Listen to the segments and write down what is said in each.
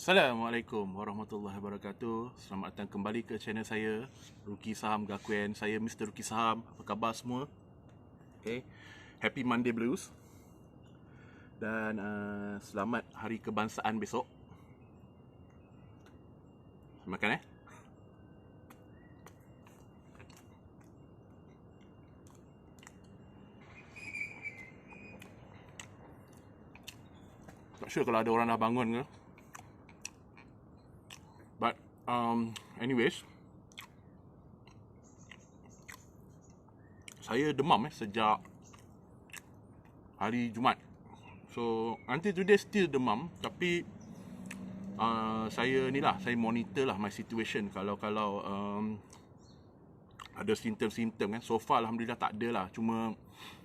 Assalamualaikum warahmatullahi wabarakatuh. Selamat datang kembali ke channel saya, Ruki Saham Gakuen. Saya Mr. Ruki Saham. Apa khabar semua? Okay. Happy Monday Blues. Dan selamat Hari Kebangsaan besok. Makan Tak sure kalau ada orang dah bangun ke. But anyways, saya demam sejak hari Jumaat. So until today still demam. Tapi saya monitor lah my situation. Kalau ada simptom-simptom kan. So far alhamdulillah tak ada lah. Cuma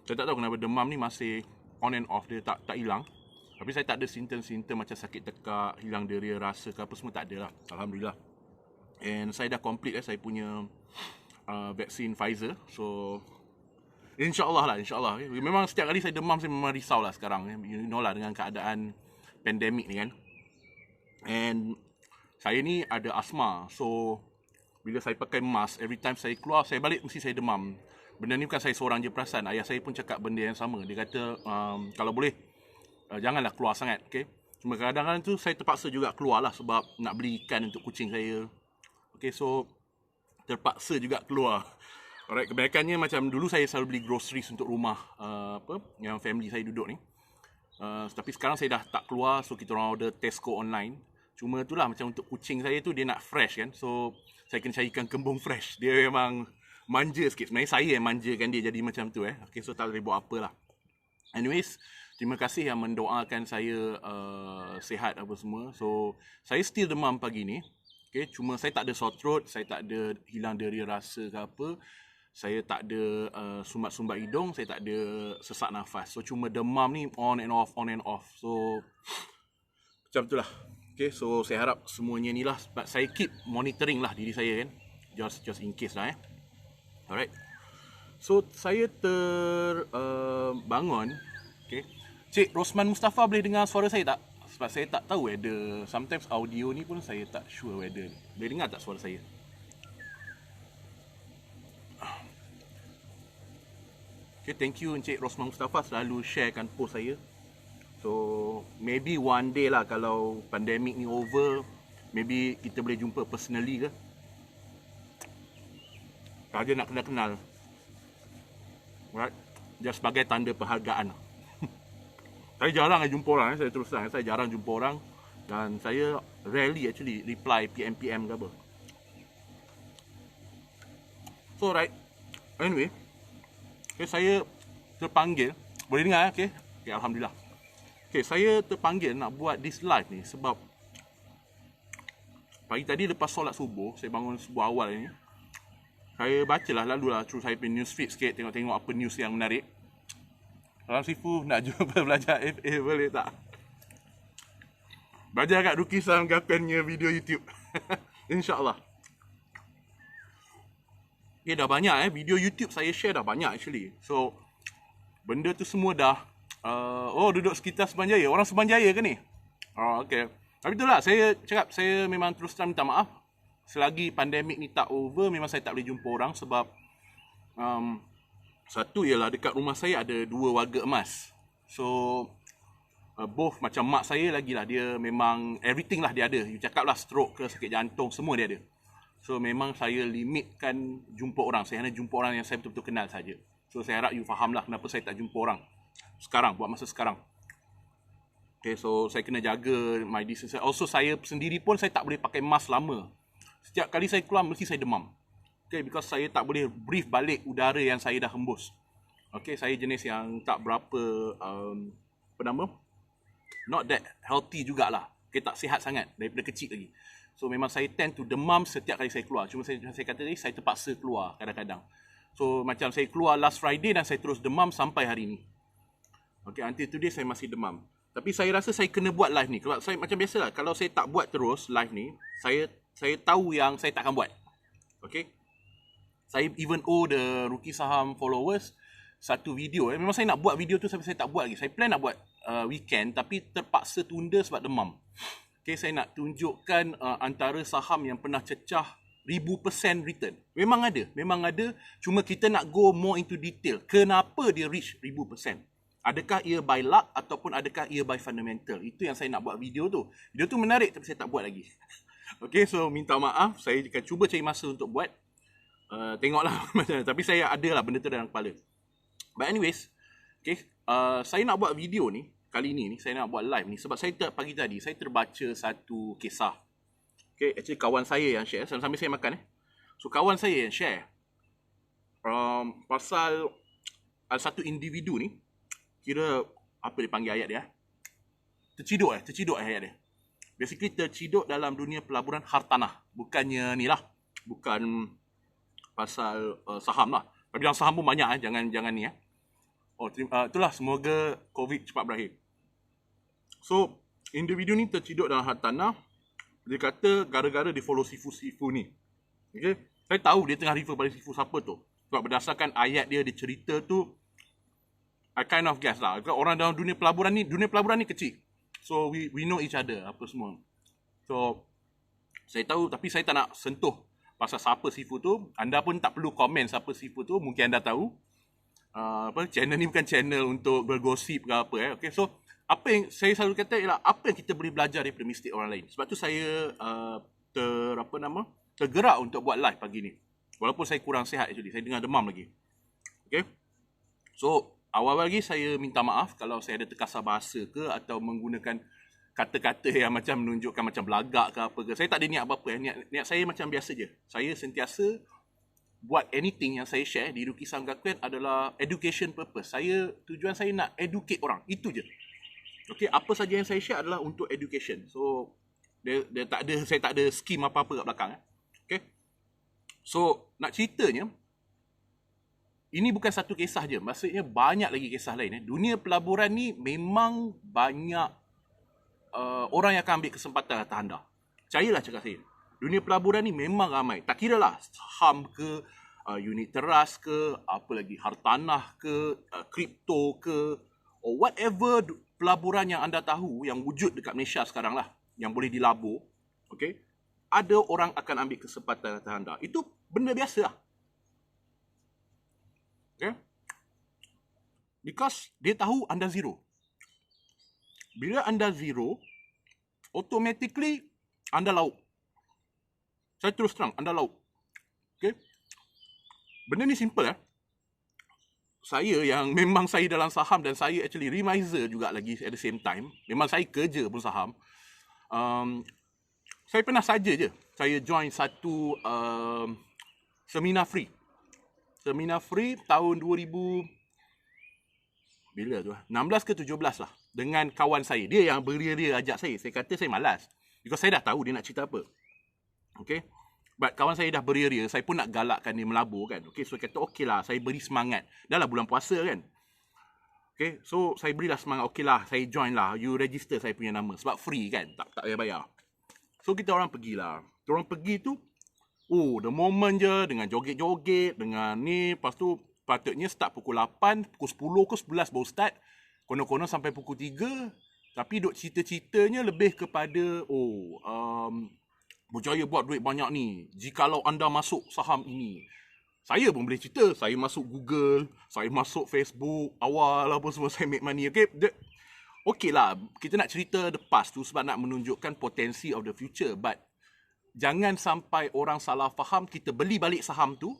saya tak tahu kenapa demam ni masih on and off, dia tak hilang. Tapi saya tak ada simptom-simptom macam sakit tekak, hilang deria rasa ke apa, semua tak ada lah, alhamdulillah. And saya dah complete saya punya vaksin Pfizer. So InsyaAllah. Memang setiap kali saya demam, saya memang risau lah sekarang. You know lah, dengan keadaan pandemik ni kan. And saya ni ada asma. So bila saya pakai mask, every time saya keluar, saya balik mesti saya demam. Benda ni bukan saya seorang je perasan. Ayah saya pun cakap benda yang sama. Dia kata kalau boleh janganlah keluar sangat, okay? Cuma kadang-kadang tu saya terpaksa juga keluar lah sebab nak beli ikan untuk kucing saya. Okay, so terpaksa juga keluar. Alright, kebanyakannya macam dulu saya selalu beli groceries untuk rumah yang family saya duduk ni. Tapi sekarang saya dah tak keluar, so kita orang order Tesco online. Cuma itulah, macam untuk kucing saya tu dia nak fresh kan. So saya kena cari ikan kembung fresh. Dia memang manja sikit. Sebenarnya saya yang manjakan dia jadi macam tu Okay, so tak boleh buat apa lah. Anyways, terima kasih yang mendoakan saya sihat apa semua. So saya still demam pagi ni. Okay, cuma saya tak ada sore throat, saya tak ada hilang deria rasa ke apa. Saya tak ada sumbat-sumbat hidung, saya tak ada sesak nafas. So cuma demam ni on and off. So macam tu lah. Okay, so saya harap semuanya ni lah. Sebab saya keep monitoring lah diri saya kan. Just in case lah Alright. So saya terbangun. Okay. Cik Rosman Mustafa boleh dengar suara saya tak? Sebab saya tak tahu whether sometimes audio ni pun saya tak sure whether boleh dengar tak suara saya. Okay, thank you Encik Rosman Mustafa selalu sharekan post saya. So maybe one day lah kalau pandemik ni over, maybe kita boleh jumpa personally ke. Saja nak kenal-kenal. Right? Just sebagai tanda perhargaan. Saya jarang jumpa orang, saya terus terang. Saya jarang jumpa orang. Dan saya rarely actually reply PM ke apa. So right, anyway, okay, saya terpanggil. Boleh dengar okay? Okay, alhamdulillah. Okay, saya terpanggil nak buat this live ni sebab pagi tadi lepas solat subuh, saya bangun subuh awal ni. Saya bacalah, lalulah through saya punya newsfeed sikit, tengok-tengok apa news yang menarik. Salam Sifu, nak jumpa belajar FA boleh tak? Belajar kat Ruki Saham Gakuen-nya video YouTube. InsyaAllah. Dah banyak video YouTube saya share dah banyak actually. So benda tu semua dah duduk sekitar Semenanjaya. Orang Semenanjaya ke ni? Okay. Tapi itulah, saya cakap saya memang terus terang minta maaf. Selagi pandemik ni tak over, memang saya tak boleh jumpa orang sebab satu ialah dekat rumah saya ada 2 warga emas. So both macam mak saya lagi lah, dia memang everything lah dia ada. You cakap lah stroke ke sakit jantung, semua dia ada. So memang saya limitkan jumpa orang. Saya hanya jumpa orang yang saya betul-betul kenal saja. So saya harap you faham lah kenapa saya tak jumpa orang sekarang, buat masa sekarang. Okay, so saya kena jaga my distance. Also saya sendiri pun saya tak boleh pakai mask lama. Setiap kali saya keluar mesti saya demam. Okay, because saya tak boleh breathe balik udara yang saya dah hembus. Okay, saya jenis yang tak berapa not that healthy jugalah. Okay, tak sihat sangat daripada kecil lagi. So memang saya tend to demam setiap kali saya keluar. Cuma saya kata tadi, saya terpaksa keluar kadang-kadang. So macam saya keluar last Friday dan saya terus demam sampai hari ni. Okay, until today saya masih demam. Tapi saya rasa saya kena buat live ni. Kalau saya macam biasalah, kalau saya tak buat terus live ni, saya tahu yang saya takkan buat. Okay. Saya even owe the Ruki Saham followers satu video. Memang saya nak buat video tu tapi saya tak buat lagi. Saya plan nak buat weekend tapi terpaksa tunda sebab demam. Okay, saya nak tunjukkan antara saham yang pernah cecah 1000% return. Memang ada. Cuma kita nak go more into detail. Kenapa dia reach 1000%? Adakah ia by luck ataupun adakah ia by fundamental? Itu yang saya nak buat video tu. Video tu menarik tapi saya tak buat lagi. Okay, so minta maaf. Saya akan cuba cari masa untuk buat. Tengoklah macam mana. Tapi saya ada lah benda tu dalam kepala. But anyways, okay, saya nak buat video ni. Kali ni saya nak buat live ni sebab saya pagi tadi saya terbaca satu kisah. Okay, actually kawan saya yang share sambil saya makan So kawan saya yang share pasal satu individu ni, kira apa dia panggil ayat dia? Terciduk ayat dia. Basically terciduk dalam dunia pelaburan hartanah. Bukannya ni lah, bukan pasal saham lah. Tapi dalam saham pun banyak jangan ni itulah, semoga COVID cepat berakhir. So, individu ni terciduk dalam hartanah. Dia kata gara-gara dia follow sifu-sifu ni. Okay? Saya tahu dia tengah refer pada sifu siapa tu. Sebab berdasarkan ayat dia cerita tu, I kind of guess lah. Orang dalam dunia pelaburan ni kecil. So, we know each other, apa semua. So, saya tahu tapi saya tak nak sentuh pasal siapa sifu tu. Anda pun tak perlu komen siapa sifu tu. Mungkin anda tahu. Channel ni bukan channel untuk bergosip ke apa. Okay, so apa yang saya selalu kata ialah apa yang kita boleh belajar daripada mistik orang lain. Sebab tu saya tergerak untuk buat live pagi ni. Walaupun saya kurang sihat actually, saya dengar demam lagi. Okay. So awal-awal lagi saya minta maaf kalau saya ada terkasar bahasa ke atau menggunakan kata-kata yang macam menunjukkan macam belagak ke apa ke. Saya tak ada niat apa-apa. Niat saya macam biasa je. Saya sentiasa buat anything yang saya share di Lukisan Gakuan adalah education purpose. Tujuan saya nak educate orang. Itu je. Okay, apa saja yang saya share adalah untuk education. So, saya tak ada skim apa-apa kat belakang. Okay. So, nak ceritanya, ini bukan satu kisah je. Maksudnya banyak lagi kisah lain. Dunia pelaburan ni memang banyak orang yang akan ambil kesempatan atas anda. Percayalah cakap saya. Dunia pelaburan ni memang ramai. Tak kira lah saham ke, unit teras ke, apa lagi, hartanah ke, kripto ke, or whatever pelaburan yang anda tahu yang wujud dekat Malaysia sekarang lah, yang boleh dilabur, okay, ada orang akan ambil kesempatan atas anda. Itu benda biasa lah. Okay? Because dia tahu anda zero. Bila anda zero, automatically anda lauk. Saya terus terang, anda lauk. Okay? Benda ni simple Saya yang memang saya dalam saham dan saya actually remiser juga lagi at the same time. Memang saya kerja pun saham. Saya pernah saja je. Saya join satu seminar free. Seminar free tahun 2000 bila tu 16 ke 17 lah. Dengan kawan saya. Dia yang beria-ria ajak saya. Saya kata saya malas. Because saya dah tahu dia nak cerita apa. Okay. But kawan saya dah beria-ria, saya pun nak galakkan dia melabur kan. Okay, so kata okey lah, saya beri semangat. Dah lah bulan puasa kan. Okay, so saya berilah semangat, okey lah, saya join lah. You register saya punya nama. Sebab free kan, tak payah bayar. So kita orang pergilah. Kita orang pergi tu, the moment je dengan joget-joget, dengan ni. Lepas tu patutnya start pukul 8, pukul 10 ke 11 baru start. Konon-konon sampai pukul 3. Tapi duk cerita-ceritanya lebih kepada, berjaya buat duit banyak ni. Jikalau anda masuk saham ini. Saya pun boleh cerita. Saya masuk Google. Saya masuk Facebook. Awal apa semua saya make money. Okay. Okay lah. Kita nak cerita the past tu sebab nak menunjukkan potensi of the future. But jangan sampai orang salah faham. Kita beli balik saham tu.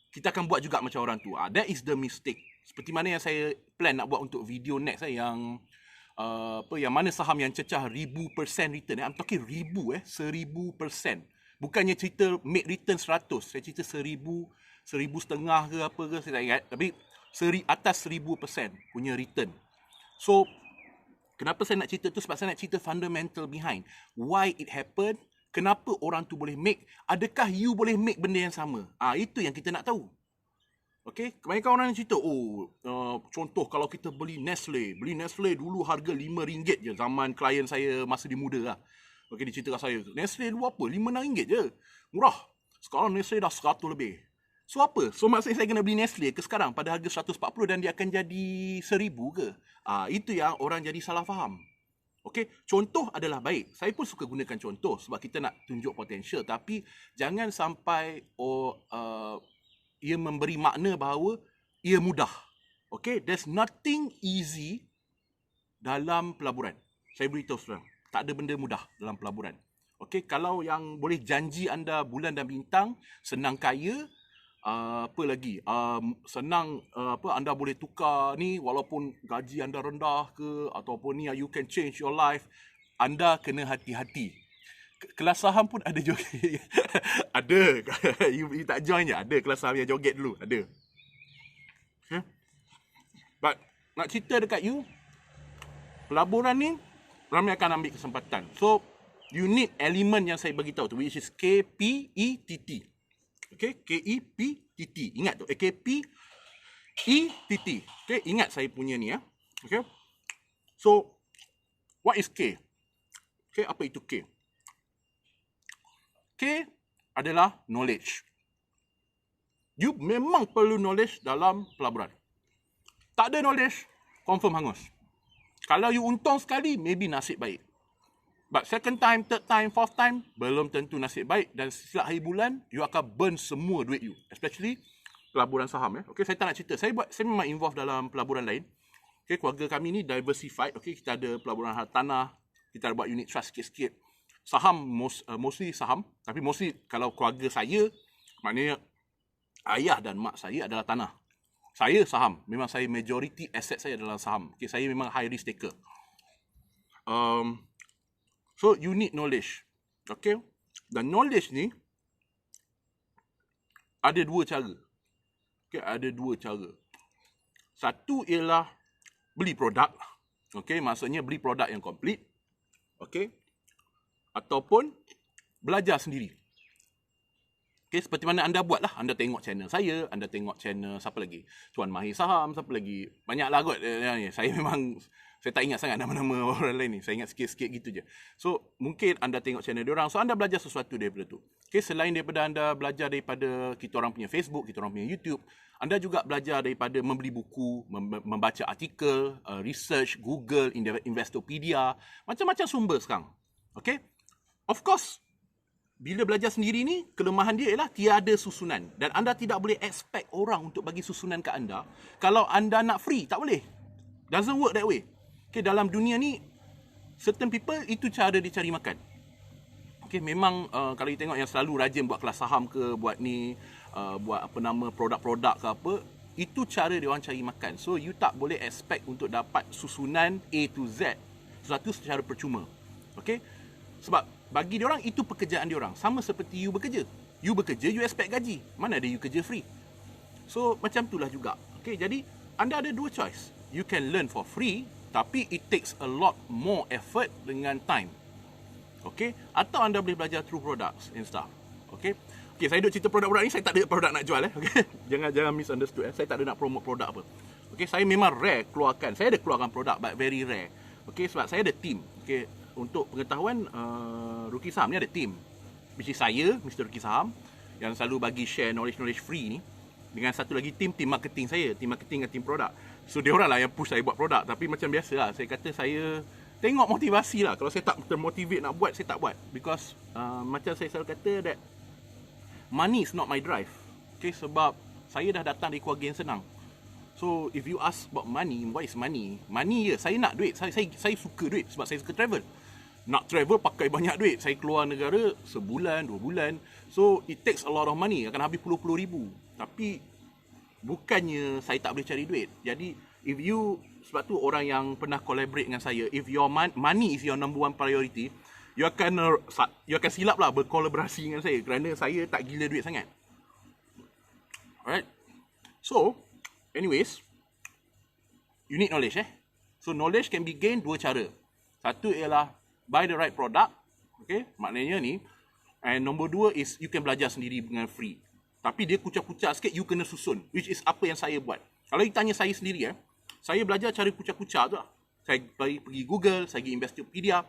Kita akan buat juga macam orang tu. That is the mistake. Seperti mana yang saya plan nak buat untuk video next yang yang mana saham yang cecah 1000% return. I'm talking 1000%. Bukannya cerita make return 100. Saya cerita 1000, 1000 ke apa ke saya tak ingat. Tapi atas 1000% punya return. So kenapa saya nak cerita tu? Sebab saya nak cerita fundamental behind why it happened. Kenapa orang tu boleh make? Adakah you boleh make benda yang sama? Itu yang kita nak tahu. Okay, kebanyakan orang yang cerita, contoh kalau kita beli Nestle dulu harga RM5 je zaman klien saya masa dia muda lah. Okay, dia cerita kat saya, Nestle dulu apa? RM5-6 je. Murah. Sekarang Nestle dah 100 lebih. So apa? So maksudnya saya kena beli Nestle ke sekarang pada harga 140 dan dia akan jadi 1000 ke? Itu yang orang jadi salah faham. Okey, contoh adalah baik. Saya pun suka gunakan contoh sebab kita nak tunjuk potential, tapi jangan sampai ia memberi makna bahawa ia mudah. Okey, there's nothing easy dalam pelaburan. Saya beritahu sekarang, tak ada benda mudah dalam pelaburan. Okey, kalau yang boleh janji anda bulan dan bintang, senang kaya, apa lagi? Senang anda boleh tukar ni walaupun gaji anda rendah ke ataupun ni you can change your life. Anda kena hati-hati. Kelas saham pun ada joget. Ada. you tak join je. Ada kelas saham yang joget dulu. Ada. But nak cerita dekat you, pelaburan ni ramai akan ambil kesempatan. So you need elemen yang saya bagi tahu tu, which is KPETT. Okay, KEPTT. Ingat tu, KPETT. Okay, ingat saya punya ni ya. Okay. So, what is K? Okay, apa itu K? K adalah knowledge. You memang perlu knowledge dalam pelaburan. Tak ada knowledge, confirm hangus. Kalau you untung sekali, maybe nasib baik. But second time, third time, fourth time, belum tentu nasib baik. Dan setiap hari bulan, you akan burn semua duit you. Especially pelaburan saham. Okay, saya tak nak cerita. Saya memang involved dalam pelaburan lain. Okay, keluarga kami ni diversified. Okay, kita ada pelaburan hartanah. Kita ada buat unit trust sikit-sikit. Saham, mostly saham. Tapi mostly kalau keluarga saya, maknanya ayah dan mak saya adalah tanah. Saya saham. Memang saya majority asset saya adalah saham. Okay, saya memang high risk taker. So, you need knowledge. Okay? Dan knowledge ni, ada dua cara. Okay, ada dua cara. Satu ialah beli produk. Okay, maksudnya beli produk yang complete. Okay? Ataupun belajar sendiri. Okay, seperti mana anda buat lah. Anda tengok channel saya, anda tengok channel siapa lagi? Tuan Mahir Saham, siapa lagi? Banyaklah kot. Saya memang... Saya tak ingat sangat nama-nama orang lain ni. Saya ingat sikit-sikit gitu je. So, mungkin anda tengok channel diorang. So, anda belajar sesuatu daripada tu. Okay, selain daripada anda belajar daripada kita orang punya Facebook, kita orang punya YouTube, anda juga belajar daripada membeli buku, membaca artikel, research, Google, Investopedia, macam-macam sumber sekarang. Okay? Of course, bila belajar sendiri ni, kelemahan dia ialah tiada susunan. Dan anda tidak boleh expect orang untuk bagi susunan ke anda. Kalau anda nak free, tak boleh. Doesn't work that way. Okay, dalam dunia ni, certain people, itu cara dia cari makan. Okay, memang kalau you tengok yang selalu rajin buat kelas saham ke, buat ni, buat apa nama, produk-produk ke apa, itu cara dia orang cari makan. So, you tak boleh expect untuk dapat susunan A to Z. Sesuatu secara percuma. Okay? Sebab bagi dia orang, itu pekerjaan dia orang. Sama seperti you bekerja. You bekerja, you expect gaji. Mana ada you kerja free? So, macam itulah juga. Okay, jadi, anda ada dua choice. You can learn for free, tapi it takes a lot more effort dengan time. Okay? Atau anda boleh belajar through products and stuff. Okay? Okay, saya duk cerita produk-produk ni, saya tak ada produk nak jual. Okay? Jangan misunderstood. Saya tak ada nak promote produk apa. Okay, saya memang rare keluarkan. Saya ada keluarkan produk, but very rare. Okay, sebab saya ada team. Okay, untuk pengetahuan, Ruki Saham ni ada team. Which is saya, Mr. Ruki Saham, yang selalu bagi share knowledge free ni. Dengan satu lagi team marketing saya. Team marketing dan team produk. So, dia orang lah yang push saya buat produk. Tapi macam biasa lah. Saya kata saya tengok motivasi lah. Kalau saya tak termotivate nak buat, saya tak buat. Because macam saya selalu kata that money is not my drive. Okay, sebab saya dah datang dari keluarga yang senang. So, if you ask about money, what is money? Money je. Saya nak duit. Saya suka duit sebab saya suka travel. Nak travel pakai banyak duit. Saya keluar negara sebulan, 2 bulan. So, it takes a lot of money. Akan habis puluh-puluh ribu. Tapi, bukannya saya tak boleh cari duit. Jadi, if you, sebab tu orang yang pernah collaborate dengan saya, if your money is your number one priority, you akan silap lah berkolaborasi dengan saya kerana saya tak gila duit sangat. Alright. So, anyways, you need knowledge So, knowledge can be gained dua cara. Satu ialah buy the right product. Okay, maknanya ni. And number dua is you can belajar sendiri dengan free. Tapi dia kucak-kucak sikit, you kena susun. Which is apa yang saya buat. Kalau you tanya saya sendiri, saya belajar cara kucak-kucak tu lah. Saya pergi Google, saya pergi Investopedia.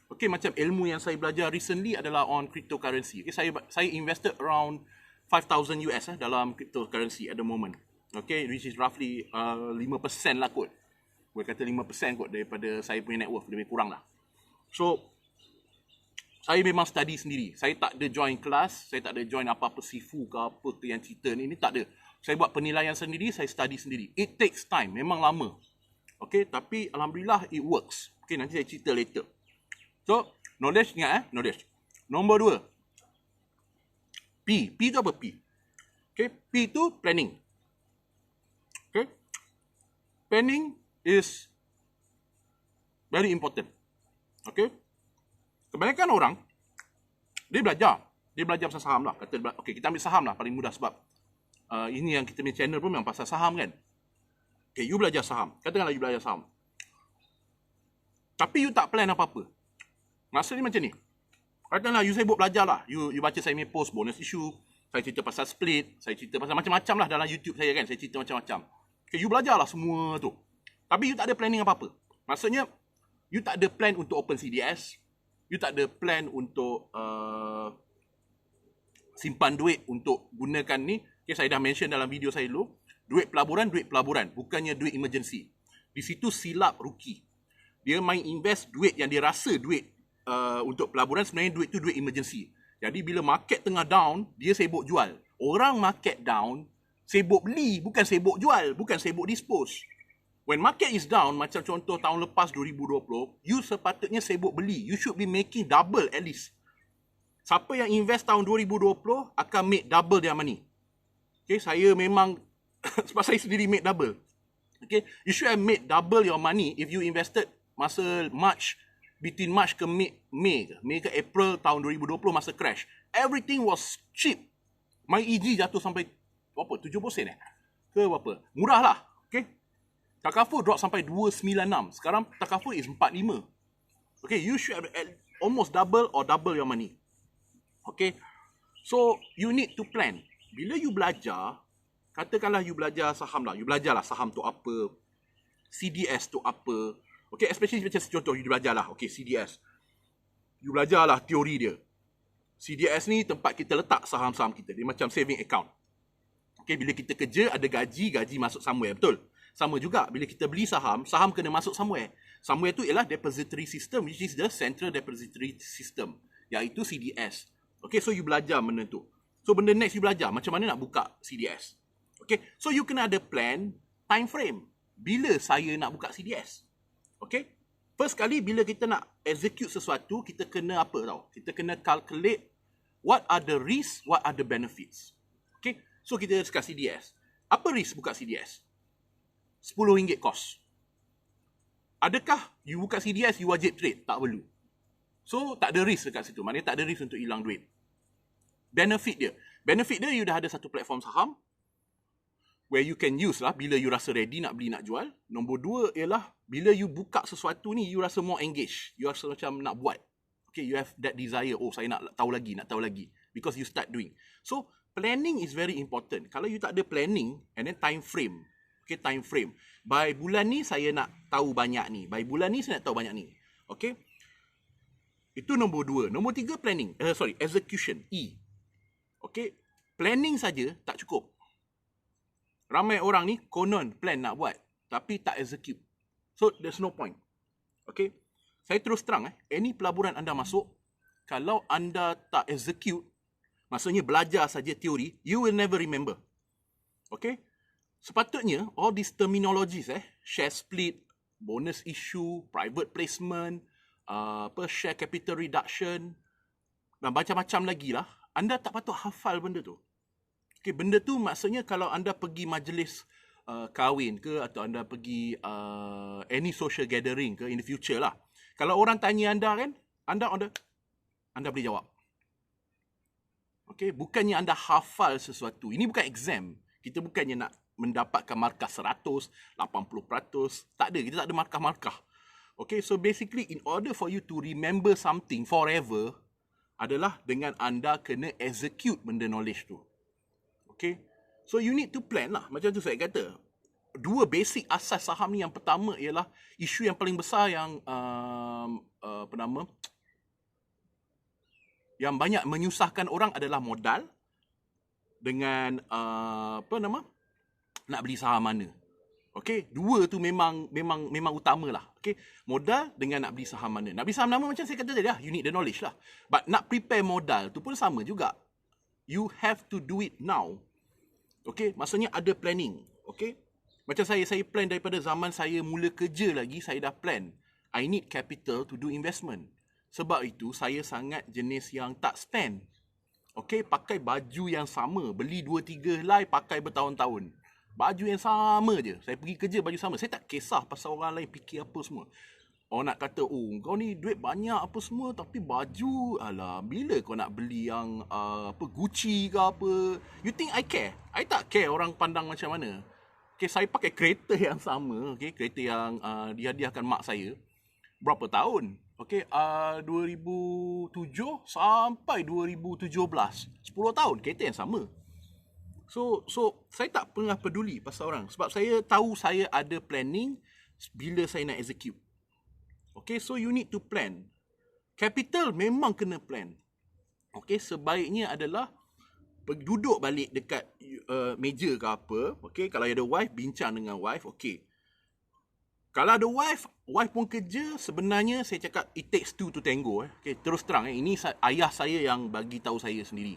Okay, macam ilmu yang saya belajar recently adalah on cryptocurrency. Okay, saya invested around 5,000 US dalam cryptocurrency at the moment. Okay, which is roughly 5% lah kot. Boleh kata 5% kot daripada saya punya net worth, lebih kurang lah. So, saya memang study sendiri. Saya tak ada join kelas, saya tak ada join apa-apa sifu ke apa ke yang cerita ni tak ada. Saya buat penilaian sendiri, saya study sendiri. It takes time, memang lama. Okay, tapi Alhamdulillah it works. Okay, nanti saya cerita later. So, knowledge ingat knowledge. Nombor 2. P. P tu apa P? Okay, P tu planning. Okay, planning is very important. Okay, kebanyakan orang dia belajar pasal saham lah. Kata, okay, kita ambil saham lah paling mudah sebab ini yang kita punya channel pun memang pasal saham kan. Okay, you belajar saham. Katakanlah you belajar saham. Tapi you tak plan apa-apa. Maksudnya macam ni. Katakanlah you sibuk belajar lah. You baca saya punya post bonus issue. Saya cerita pasal split. Saya cerita pasal macam-macam lah dalam YouTube saya kan. Saya cerita macam-macam. Okay, you belajar lah semua tu. Tapi you tak ada planning apa-apa. Maksudnya, you tak ada plan untuk open CDS. You tak ada plan untuk simpan duit untuk gunakan ni. Okay, saya dah mention dalam video saya dulu. Duit pelaburan. Bukannya duit emergency. Di situ silap rookie. Dia main invest duit yang dia rasa duit untuk pelaburan, sebenarnya duit tu duit emergency. Jadi bila market tengah down, dia sibuk jual. Orang market down, sibuk beli, bukan sibuk jual, bukan sibuk dispose. When market is down, macam contoh tahun lepas 2020, you sepatutnya sibuk beli. You should be making double at least. Siapa yang invest tahun 2020 akan make double their money. Okay, saya memang sebab saya sendiri make double. Okay, you should have made double your money if you invested masa March, between March ke May ke April tahun 2020 masa crash. Everything was cheap. My EG jatuh sampai berapa? 70% ke berapa? Murah lah. Okay, Takaful drop sampai 296. Sekarang Takaful is 45. Okay, you should have almost double or double your money. Okay, so you need to plan. Bila you belajar, katakanlah you belajar saham lah. You belajarlah saham tu apa, CDS tu apa. Okay, especially macam contoh you belajarlah. Okay, CDS. You belajarlah teori dia. CDS ni tempat kita letak saham-saham kita. Dia macam saving account. Okay, bila kita kerja ada gaji, gaji masuk somewhere, betul? Sama juga, bila kita beli saham, saham kena masuk somewhere. Somewhere tu ialah depository system, which is the central depository system, iaitu CDS. Okay, so you belajar benda tu. So benda next you belajar, macam mana nak buka CDS. Okay, so you kena ada plan, time frame. Bila saya nak buka CDS? Okay, first kali bila kita nak execute sesuatu, kita kena apa tau? Kita kena calculate what are the risks, what are the benefits. Okay, so kita discuss CDS. Apa risk buka CDS? RM10 kos. Adakah you buka CDS, you wajib trade? Tak perlu. So, tak ada risk dekat situ. Maknanya tak ada risk untuk hilang duit. Benefit dia. Benefit dia, you dah ada satu platform saham where you can use lah bila you rasa ready nak beli, nak jual. Nombor 2 ialah bila you buka sesuatu ni, you rasa more engaged. You rasa macam nak buat. Okay, you have that desire. Oh, saya nak tahu lagi. Because you start doing. So, planning is very important. Kalau you tak ada planning and then time frame. Okay, time frame. By bulan ni saya nak tahu banyak ni. By bulan ni saya nak tahu banyak ni. Okay. Itu nombor 2. Nombor 3 planning. Execution. E. Okay. Planning saja tak cukup. Ramai orang ni konon plan nak buat. Tapi tak execute. So, there's no point. Okay. Saya terus terang. Any pelaburan anda masuk. Kalau anda tak execute. Maksudnya belajar saja teori. You will never remember. Okay. Sepatutnya, all these terminologies, share split, bonus issue, private placement, share capital reduction, dan macam-macam lagi lah, anda tak patut hafal benda tu. Okay, benda tu maksudnya kalau anda pergi majlis kahwin ke, atau anda pergi any social gathering ke in the future lah. Kalau orang tanya anda kan, anda boleh jawab. Okay, bukannya anda hafal sesuatu. Ini bukan exam. Kita bukannya nak mendapatkan markah 100, 80%. Tak ada, kita tak ada markah-markah. Okay, so basically in order for you to remember something forever, adalah dengan anda kena execute benda knowledge tu. Okay, so you need to plan lah. Macam tu saya kata. 2 basic asas saham ni, yang pertama ialah isu yang paling besar yang yang banyak menyusahkan orang adalah modal dengan nak beli saham mana. Okey, dua tu memang utamalah. Okey, modal dengan nak beli saham mana. Nak beli saham nama macam saya kata tadi lah, you need the knowledge lah. But nak prepare modal tu pun sama juga. You have to do it now. Okey, maksudnya ada planning. Okey, macam saya plan daripada zaman saya mula kerja lagi, saya dah plan. I need capital to do investment. Sebab itu saya sangat jenis yang tak spend. Okey, pakai baju yang sama, beli 2-3 helai, pakai bertahun-tahun. Baju yang sama je. Saya pergi kerja baju sama. Saya tak kisah pasal orang lain fikir apa semua. Orang nak kata, oh kau ni duit banyak apa semua, tapi baju, alah, bila kau nak beli yang Gucci ke apa? You think I care? I tak care orang pandang macam mana. Okay, saya pakai kereta yang sama. Okay, kereta yang dihadiahkan mak saya. Berapa tahun? Okay, 2007 sampai 2017. 10 tahun, kereta yang sama. So saya tak pernah peduli pasal orang. Sebab saya tahu saya ada planning bila saya nak execute. Okay, so you need to plan. Capital memang kena plan. Okay, sebaiknya adalah duduk balik dekat meja ke apa. Okay, kalau ada wife, bincang dengan wife. Okay. Kalau ada wife pun kerja, sebenarnya saya cakap it takes two to tango. Okay, terus terang. Ini ayah saya yang bagi tahu saya sendiri.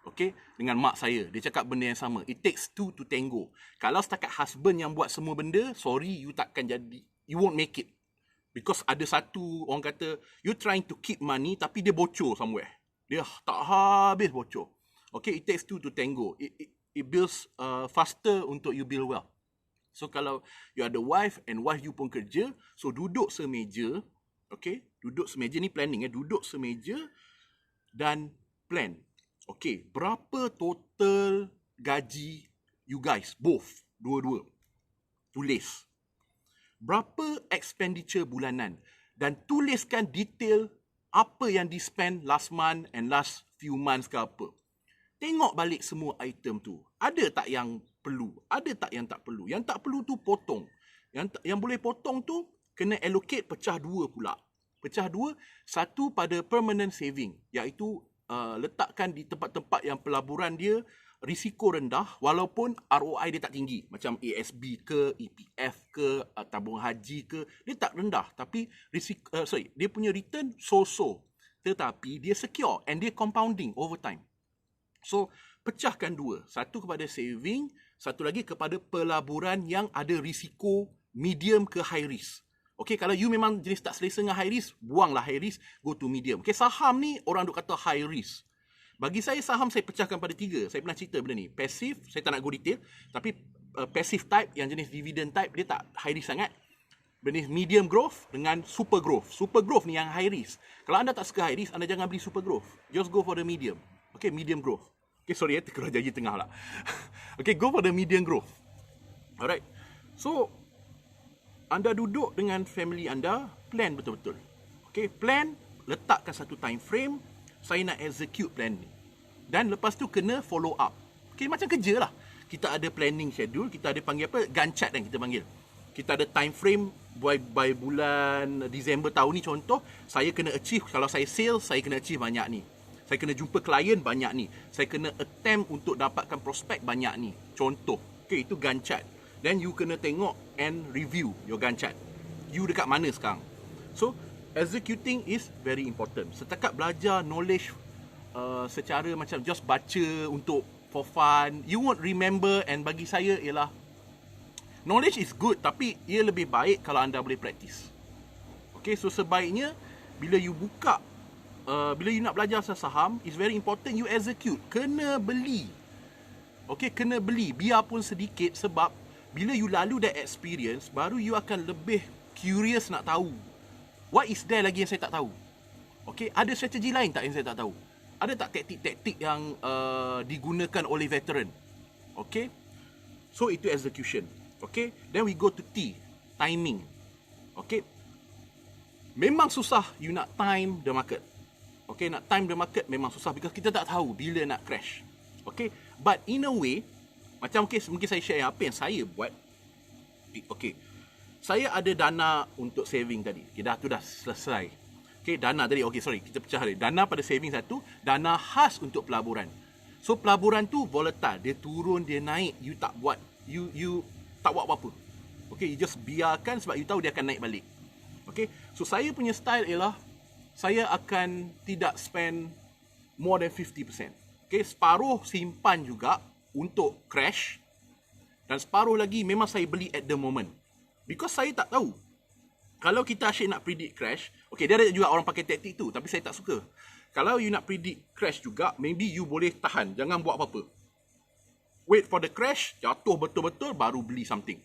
Okay, dengan mak saya. Dia cakap benda yang sama. It takes two to tango. Kalau setakat husband yang buat semua benda, sorry, you takkan jadi, you won't make it. Because ada satu, orang kata, you trying to keep money, tapi dia bocor somewhere. Dia tak habis bocor. Okay, it takes two to tango. It builds faster untuk you build wealth. So, kalau you ada wife and wife you pun kerja, so duduk semeja, okay, duduk semeja ni planning, duduk semeja dan plan. Okay, berapa total gaji you guys, both, dua-dua, tulis. Berapa expenditure bulanan dan tuliskan detail apa yang di-spend last month and last few months ke apa. Tengok balik semua item tu. Ada tak yang perlu? Ada tak yang tak perlu? Yang tak perlu tu potong. Yang boleh potong tu kena allocate pecah dua pula. Pecah dua, satu pada permanent saving, iaitu letakkan di tempat-tempat yang pelaburan dia risiko rendah walaupun ROI dia tak tinggi. Macam ASB ke, EPF ke, tabung haji ke, dia tak rendah. Tapi dia punya return so-so. Tetapi dia secure and dia compounding over time. So, pecahkan dua. Satu kepada saving, satu lagi kepada pelaburan yang ada risiko medium ke high risk. Okay, kalau you memang jenis tak selesa dengan high risk, buanglah high risk, go to medium. Okay, saham ni orang duk kata high risk. Bagi saya, saham saya pecahkan pada 3. Saya pernah cerita benda ni. Passive, saya tak nak go detail. Tapi passive type, yang jenis dividend type, dia tak high risk sangat. Jenis medium growth dengan super growth. Super growth ni yang high risk. Kalau anda tak suka high risk, anda jangan beli super growth. Just go for the medium. Okay, medium growth. Okay, sorry terkeluar janji tengah lah. Okay, go for the medium growth. Alright. So, anda duduk dengan family anda, plan betul-betul. Okay, plan, letakkan satu time frame, saya nak execute plan ni. Dan lepas tu kena follow up. Okay, macam kerja lah. Kita ada planning schedule, kita ada panggil apa, Gantt chart yang kita panggil. Kita ada time frame by bulan Disember tahun ni contoh, saya kena achieve, kalau saya sales, saya kena achieve banyak ni. Saya kena jumpa klien banyak ni. Saya kena attempt untuk dapatkan prospek banyak ni. Contoh. Okay, itu Gantt chart. Then you kena tengok and review your Gantt chart. You dekat mana sekarang? So, executing is very important. Setakat belajar knowledge secara macam just baca untuk for fun, you won't remember. And bagi saya ialah knowledge is good, tapi ia lebih baik kalau anda boleh practice. Okay, so sebaiknya bila you buka, bila you nak belajar saham, is very important you execute. Kena beli. Okay, kena beli biarpun sedikit, sebab bila you lalu that experience, baru you akan lebih curious nak tahu. What is there lagi yang saya tak tahu? Okay, ada strategi lain tak yang saya tak tahu? Ada tak taktik-taktik yang digunakan oleh veteran? Okay, so itu execution. Okay, then we go to T, timing. Okay, memang susah you nak time the market. Okay, nak time the market memang susah because kita tak tahu bila nak crash. Okay, but in a way, macam mungkin saya share apa yang saya buat. Okay, saya ada dana untuk saving tadi. Okay, dah selesai. Okay, dana tadi. Okay, sorry, kita pecah tadi. Dana pada saving satu, dana khas untuk pelaburan. So, pelaburan tu volatile. Dia turun, dia naik. You tak buat. You tak buat apa-apa. Okay, you just biarkan sebab you tahu dia akan naik balik. Okay, so saya punya style ialah saya akan tidak spend more than 50%. Okay, separuh simpan juga untuk crash dan separuh lagi memang saya beli at the moment. Because saya tak tahu. Kalau kita asyik nak predict crash, okay, dia ada juga orang pakai taktik tu, tapi saya tak suka. Kalau you nak predict crash juga, maybe you boleh tahan, jangan buat apa-apa. Wait for the crash, jatuh betul-betul baru beli something.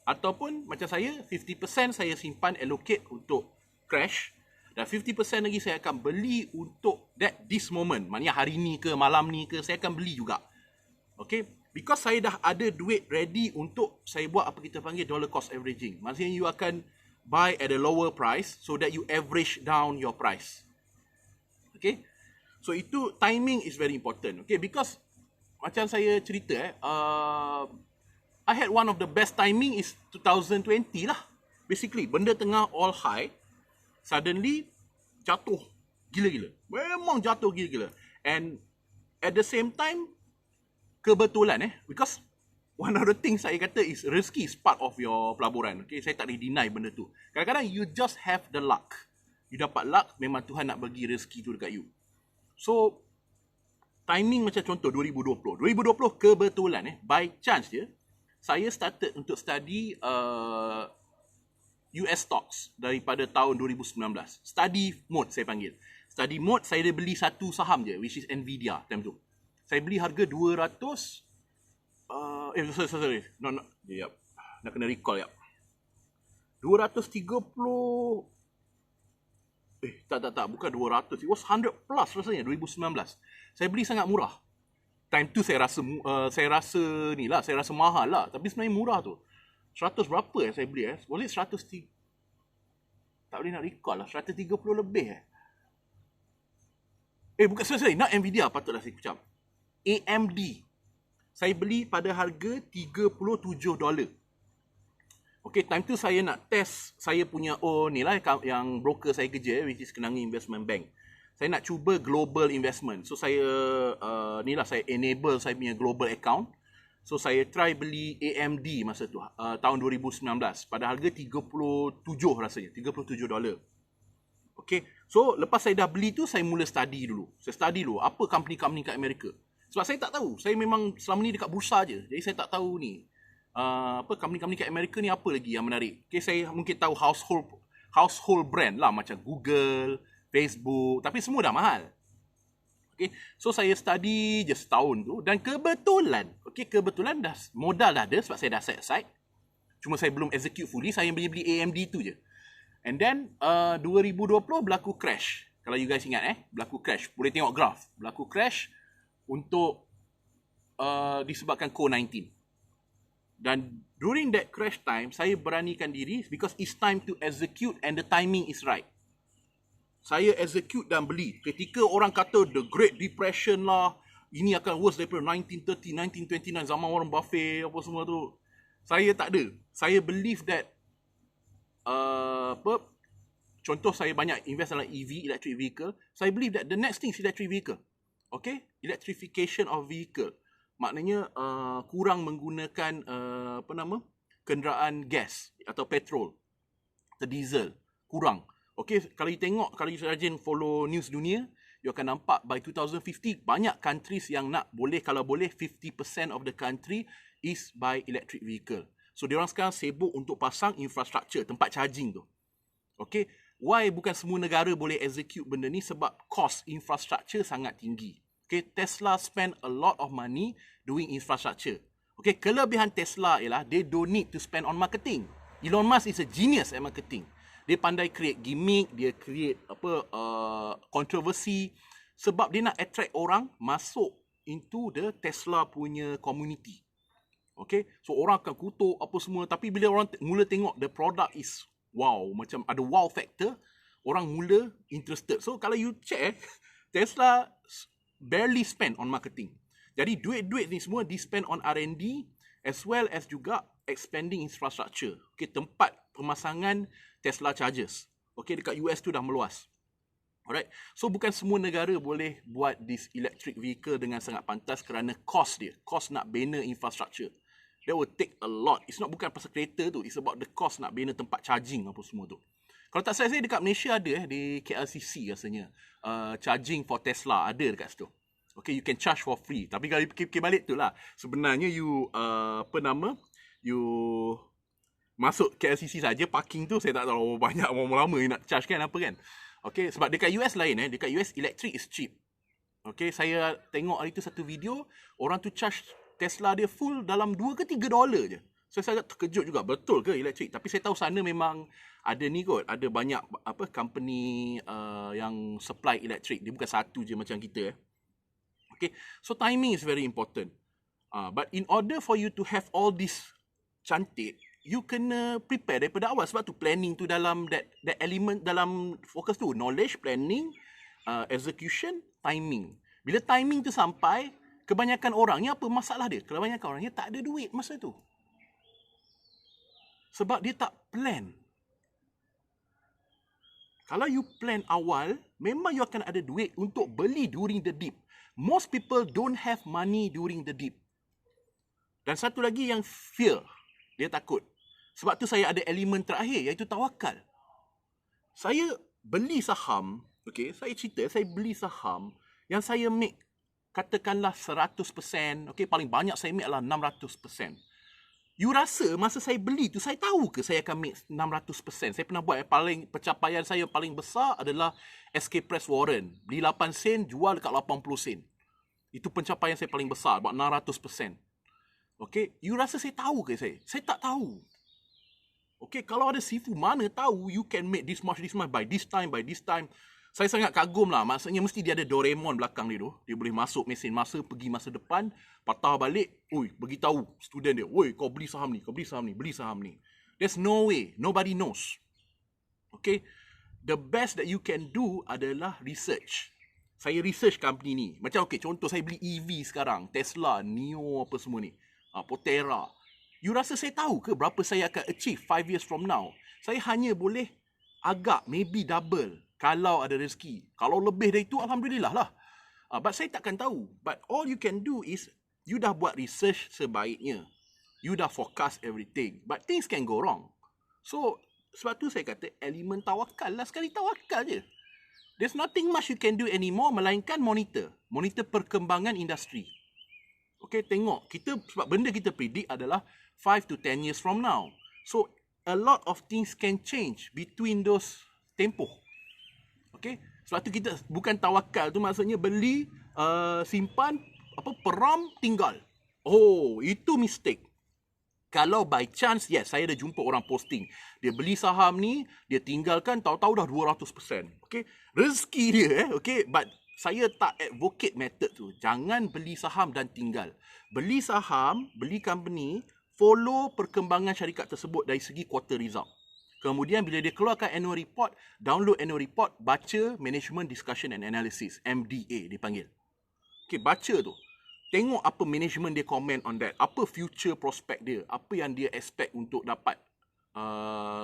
Ataupun macam saya, 50% saya simpan allocate untuk crash dan 50% lagi saya akan beli untuk this moment. Maknanya hari ni ke, malam ni ke, saya akan beli juga. Okay, because saya dah ada duit ready untuk saya buat apa kita panggil dollar cost averaging. Maksudnya you akan buy at a lower price so that you average down your price. Okay, so itu timing is very important. Okay, because macam saya cerita, I had one of the best timing is 2020 lah. Basically, benda tengah all high, suddenly jatuh gila-gila. Memang jatuh gila-gila. And at the same time, kebetulan because one of the things saya kata is rezeki is part of your pelaburan. Okay, saya tak boleh deny benda tu. Kadang-kadang you just have the luck. You dapat luck, memang Tuhan nak bagi rezeki tu dekat you. So, timing macam contoh 2020. 2020 kebetulan by chance je, saya started untuk study US stocks daripada tahun 2019. Study mode saya panggil. Study mode saya dah beli satu saham je, which is Nvidia time tu. Saya beli harga 200 sorry. No. Yep. Nak kena recall 230 tak, bukan 200. It was 100 plus rasanya 2019. Saya beli sangat murah. Time tu saya rasa mahal lah, tapi sebenarnya murah tu. 100 berapa saya beli Boleh 100 tak boleh nak recall lah, 130 lebih bukan, sorry, not Nvidia, patutlah saya ucap. AMD. Saya beli pada harga $37. Okay, time tu saya nak test saya punya ni lah yang broker saya kerja, which is Kenanga Investment Bank. Saya nak cuba global investment. So saya saya enable saya punya global account. So saya try beli AMD masa tu tahun 2019 pada harga 37 rasanya, $37. Okay, so lepas saya dah beli tu, saya mula study dulu. Saya study dulu apa company-company kat Amerika. Sebab saya tak tahu, saya memang selama ni dekat bursa je. Jadi saya tak tahu ni apa company-company kat Amerika ni apa lagi yang menarik. Okay, saya mungkin tahu household brand lah macam Google, Facebook, tapi semua dah mahal. Okay, so saya study je setahun tu dan kebetulan dah modal dah ada sebab saya dah set aside. Cuma saya belum execute fully, saya beli AMD tu je. And then 2020 berlaku crash. Kalau you guys ingat berlaku crash. Boleh tengok graph. Berlaku crash untuk disebabkan COVID-19. Dan during that crash time, saya beranikan diri because it's time to execute and the timing is right. Saya execute dan beli. Ketika orang kata the Great Depression lah, ini akan worse daripada 1930, 1929, zaman Warren Buffett, apa semua tu. Saya tak ada. Saya believe that, contoh saya banyak invest dalam EV, electric vehicle. Saya believe that the next thing is electric vehicle. Okay? Electrification of vehicle. Maknanya kurang menggunakan, kenderaan gas atau petrol atau diesel. Kurang. Okay, kalau you rajin follow news dunia, you akan nampak by 2050 banyak countries yang nak kalau boleh 50% of the country is by electric vehicle. So diorang sekarang sibuk untuk pasang infrastructure, tempat charging tu. Okay, why bukan semua negara boleh execute benda ni? Sebab cost infrastructure sangat tinggi. Okay, Tesla spend a lot of money doing infrastructure. Okay, kelebihan Tesla ialah they don't need to spend on marketing. Elon Musk is a genius at marketing. Dia pandai create gimmick, dia create controversy sebab dia nak attract orang masuk into the Tesla punya community. Okay, so orang akan kutuk apa semua, tapi bila orang mula tengok the product is wow, macam ada wow factor, orang mula interested. So kalau you check, Tesla barely spend on marketing. Jadi duit-duit ni semua di spend on R&D as well as juga expanding infrastructure. Okay, tempat pemasangan Tesla chargers. Okay, dekat US tu dah meluas. Alright. So bukan semua negara boleh buat this electric vehicle dengan sangat pantas kerana cost dia. Cost nak bina infrastructure. That will take a lot. It's not bukan pasal kereta tu. It's about the cost nak bina tempat charging apa semua tu. Kalau tak salah saya dekat Malaysia ada di KLCC rasanya. Charging for Tesla ada dekat situ. Okay, you can charge for free. Tapi kalau fikir balik tu lah. Sebenarnya you, you masuk KLCC saja, parking tu saya tak tahu banyak orang lama you nak charge kan apa kan. Okay, sebab dekat US lain dekat US electric is cheap. Okay, saya tengok hari tu satu video, orang tu charge Tesla dia full dalam $2 ke $3 je. So saya agak terkejut juga, betul ke elektrik? Tapi saya tahu sana memang ada ni kot, ada banyak company yang supply elektrik. Dia bukan satu je macam kita Okay, so timing is very important. But in order for you to have all this cantik, you kena prepare daripada awal. Sebab tu planning tu dalam that element dalam fokus tu, knowledge, planning, execution, timing. Bila timing tu sampai, kebanyakan orangnya apa masalah dia? Kebanyakan orangnya tak ada duit masa tu. Sebab dia tak plan. Kalau you plan awal, memang you akan ada duit untuk beli during the dip. Most people don't have money during the dip. Dan satu lagi yang fear. Dia takut. Sebab tu saya ada elemen terakhir, iaitu tawakal. Saya beli saham, okay, saya cerita, saya beli saham yang saya make, katakanlah 100%, okay, paling banyak saya make adalah 600%. You rasa masa saya beli tu, saya tahu ke saya akan make 600%? Saya pernah buat paling pencapaian saya paling besar adalah SK Press Warren. Beli 8 sen, jual dekat 80 sen. Itu pencapaian saya paling besar, about 600%. Okay, you rasa saya tahu ke saya? Saya tak tahu. Okay, kalau ada sifu mana tahu you can make this much by this time. Saya sangat kagum lah. Maksudnya mesti dia ada Doraemon belakang dia tu. Dia boleh masuk mesin masa, pergi masa depan, patah balik. Oi, beritahu student dia. Oi, kau beli saham ni, beli saham ni. There's no way. Nobody knows. Okay. The best that you can do adalah research. Saya research company ni. Macam okay, contoh saya beli EV sekarang. Tesla, NIO apa semua ni. Potera. You rasa saya tahu ke berapa saya akan achieve 5 years from now? Saya hanya boleh agak, maybe double. Kalau ada rezeki. Kalau lebih dari itu, Alhamdulillah lah. But saya takkan tahu. But all you can do is, you dah buat research sebaiknya. You dah forecast everything. But things can go wrong. So, sebab tu saya kata, elemen tawakal lah. Sekali tawakal je. There's nothing much you can do anymore, melainkan monitor. Monitor perkembangan industri. Okay, tengok. Sebab benda kita predict adalah 5 to 10 years from now. So, a lot of things can change between those tempoh. Okay? Sebab tu kita bukan tawakal tu maksudnya beli, simpan, peram, tinggal. Oh, itu mistake. Kalau by chance, yes, saya dah jumpa orang posting. Dia beli saham ni, dia tinggalkan, tahu-tahu dah 200%. Okay? Rezeki dia, okay? But saya tak advocate method tu. Jangan beli saham dan tinggal. Beli saham, beli company, follow perkembangan syarikat tersebut dari segi quarter result. Kemudian bila dia keluarkan annual report, download annual report, baca Management Discussion and Analysis, MDA dipanggil. Okay, baca tu. Tengok apa management dia comment on that. Apa future prospect dia. Apa yang dia expect untuk dapat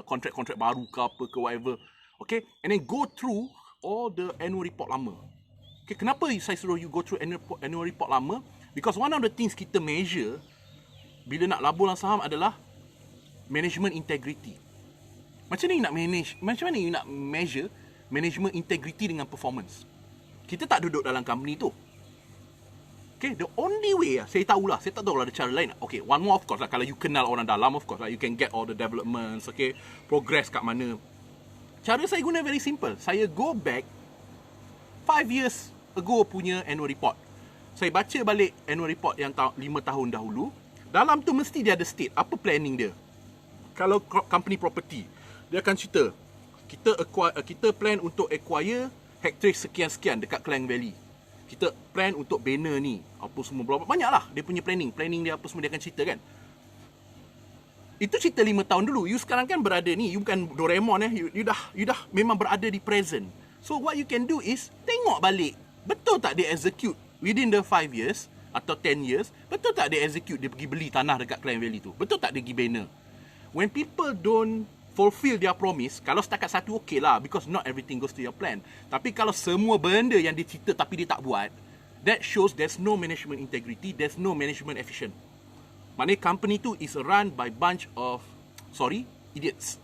kontrak-kontrak baru ke apa ke whatever. Okay, and then go through all the annual report lama. Okay, kenapa saya suruh you go through annual report lama? Because one of the things kita measure bila nak labur dalam saham adalah management integrity. Macam mana you nak measure management integrity dengan performance? Kita tak duduk dalam company tu. Okay, the only way, saya tahulah, saya tak tahu ada cara lain. Okay, one more of course lah, kalau you kenal orang dalam, of course lah, you can get all the developments, okay, progress kat mana. Cara saya guna very simple. Saya go back 5 years ago punya annual report. Saya baca balik annual report yang 5 tahun dahulu. Dalam tu mesti dia ada state, apa planning dia. Kalau company property, dia akan cerita, kita plan untuk acquire hektar sekian-sekian dekat Klang Valley. Kita plan untuk banner ni, apa semua, berapa banyak lah dia punya planning dia apa semua dia akan cerita kan. Itu cerita 5 tahun dulu. You sekarang kan berada ni, you bukan Doraemon you dah memang berada di present. So what you can do is tengok balik, betul tak dia execute within the 5 years atau 10 years, betul tak dia execute, dia pergi beli tanah dekat Klang Valley tu, betul tak dia pergi banner. When people don't fulfill their promise, kalau setakat satu okey lah, because not everything goes to your plan. Tapi kalau semua benda yang dia cerita tapi dia tak buat, that shows there's no management integrity, there's no management efficient. Maknanya company tu is run by bunch of, idiots.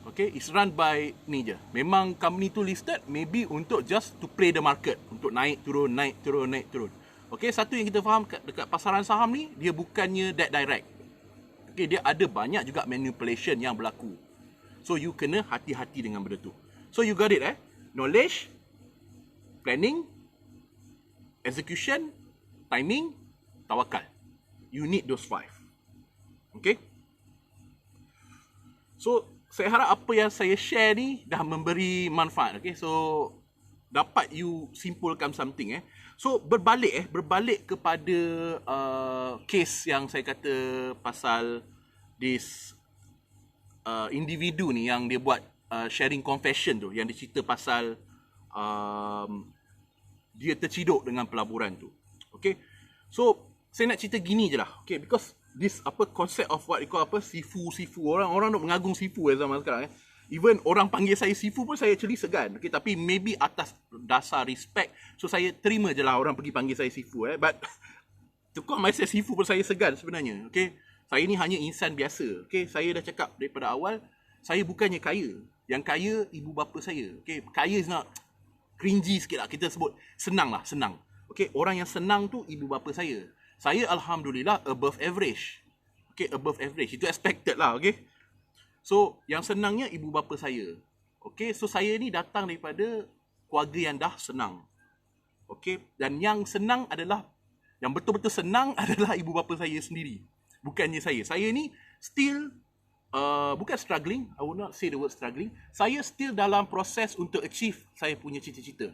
Okay, it's run by ni je. Memang company tu listed maybe untuk just to play the market, untuk naik turun, naik turun, naik turun. Okay, satu yang kita faham dekat pasaran saham ni, dia bukannya that direct. Okay, dia ada banyak juga manipulation yang berlaku. So you kena hati-hati dengan benda tu. So you got it knowledge, planning, execution, timing, tawakal. You need those 5. Okay. So saya harap apa yang saya share ni dah memberi manfaat. Okay, so dapat you simpulkan something. So berbalik kepada case yang saya kata pasal this individu ni yang dia buat sharing confession tu, yang dia cerita pasal dia terciduk dengan pelaburan tu. Okay, so saya nak cerita gini je lah. Okay, because this concept of what you call sifu. Orang nak mengagung sifu zaman sekarang. Even orang panggil saya sifu pun saya actually segan. Okay, tapi maybe atas dasar respect, so saya terima je lah orang pergi panggil saya sifu. But to call myself sifu pun saya segan sebenarnya. Okay, saya ni hanya insan biasa. Okay, saya dah cakap daripada awal, saya bukannya kaya. Yang kaya ibu bapa saya. Okay, kaya is not, cringy sikit lah kita sebut. Senang. Okay, orang yang senang tu ibu bapa saya. Saya alhamdulillah above average. Okay, above average. Itu expected lah, okay. So, yang senangnya ibu bapa saya. Okay, so saya ni datang daripada keluarga yang dah senang. Okay, dan yang senang adalah, yang betul-betul senang adalah ibu bapa saya sendiri. Bukannya saya. Saya ni still, bukan struggling. I would not say the word struggling. Saya still dalam proses untuk achieve saya punya cita-cita.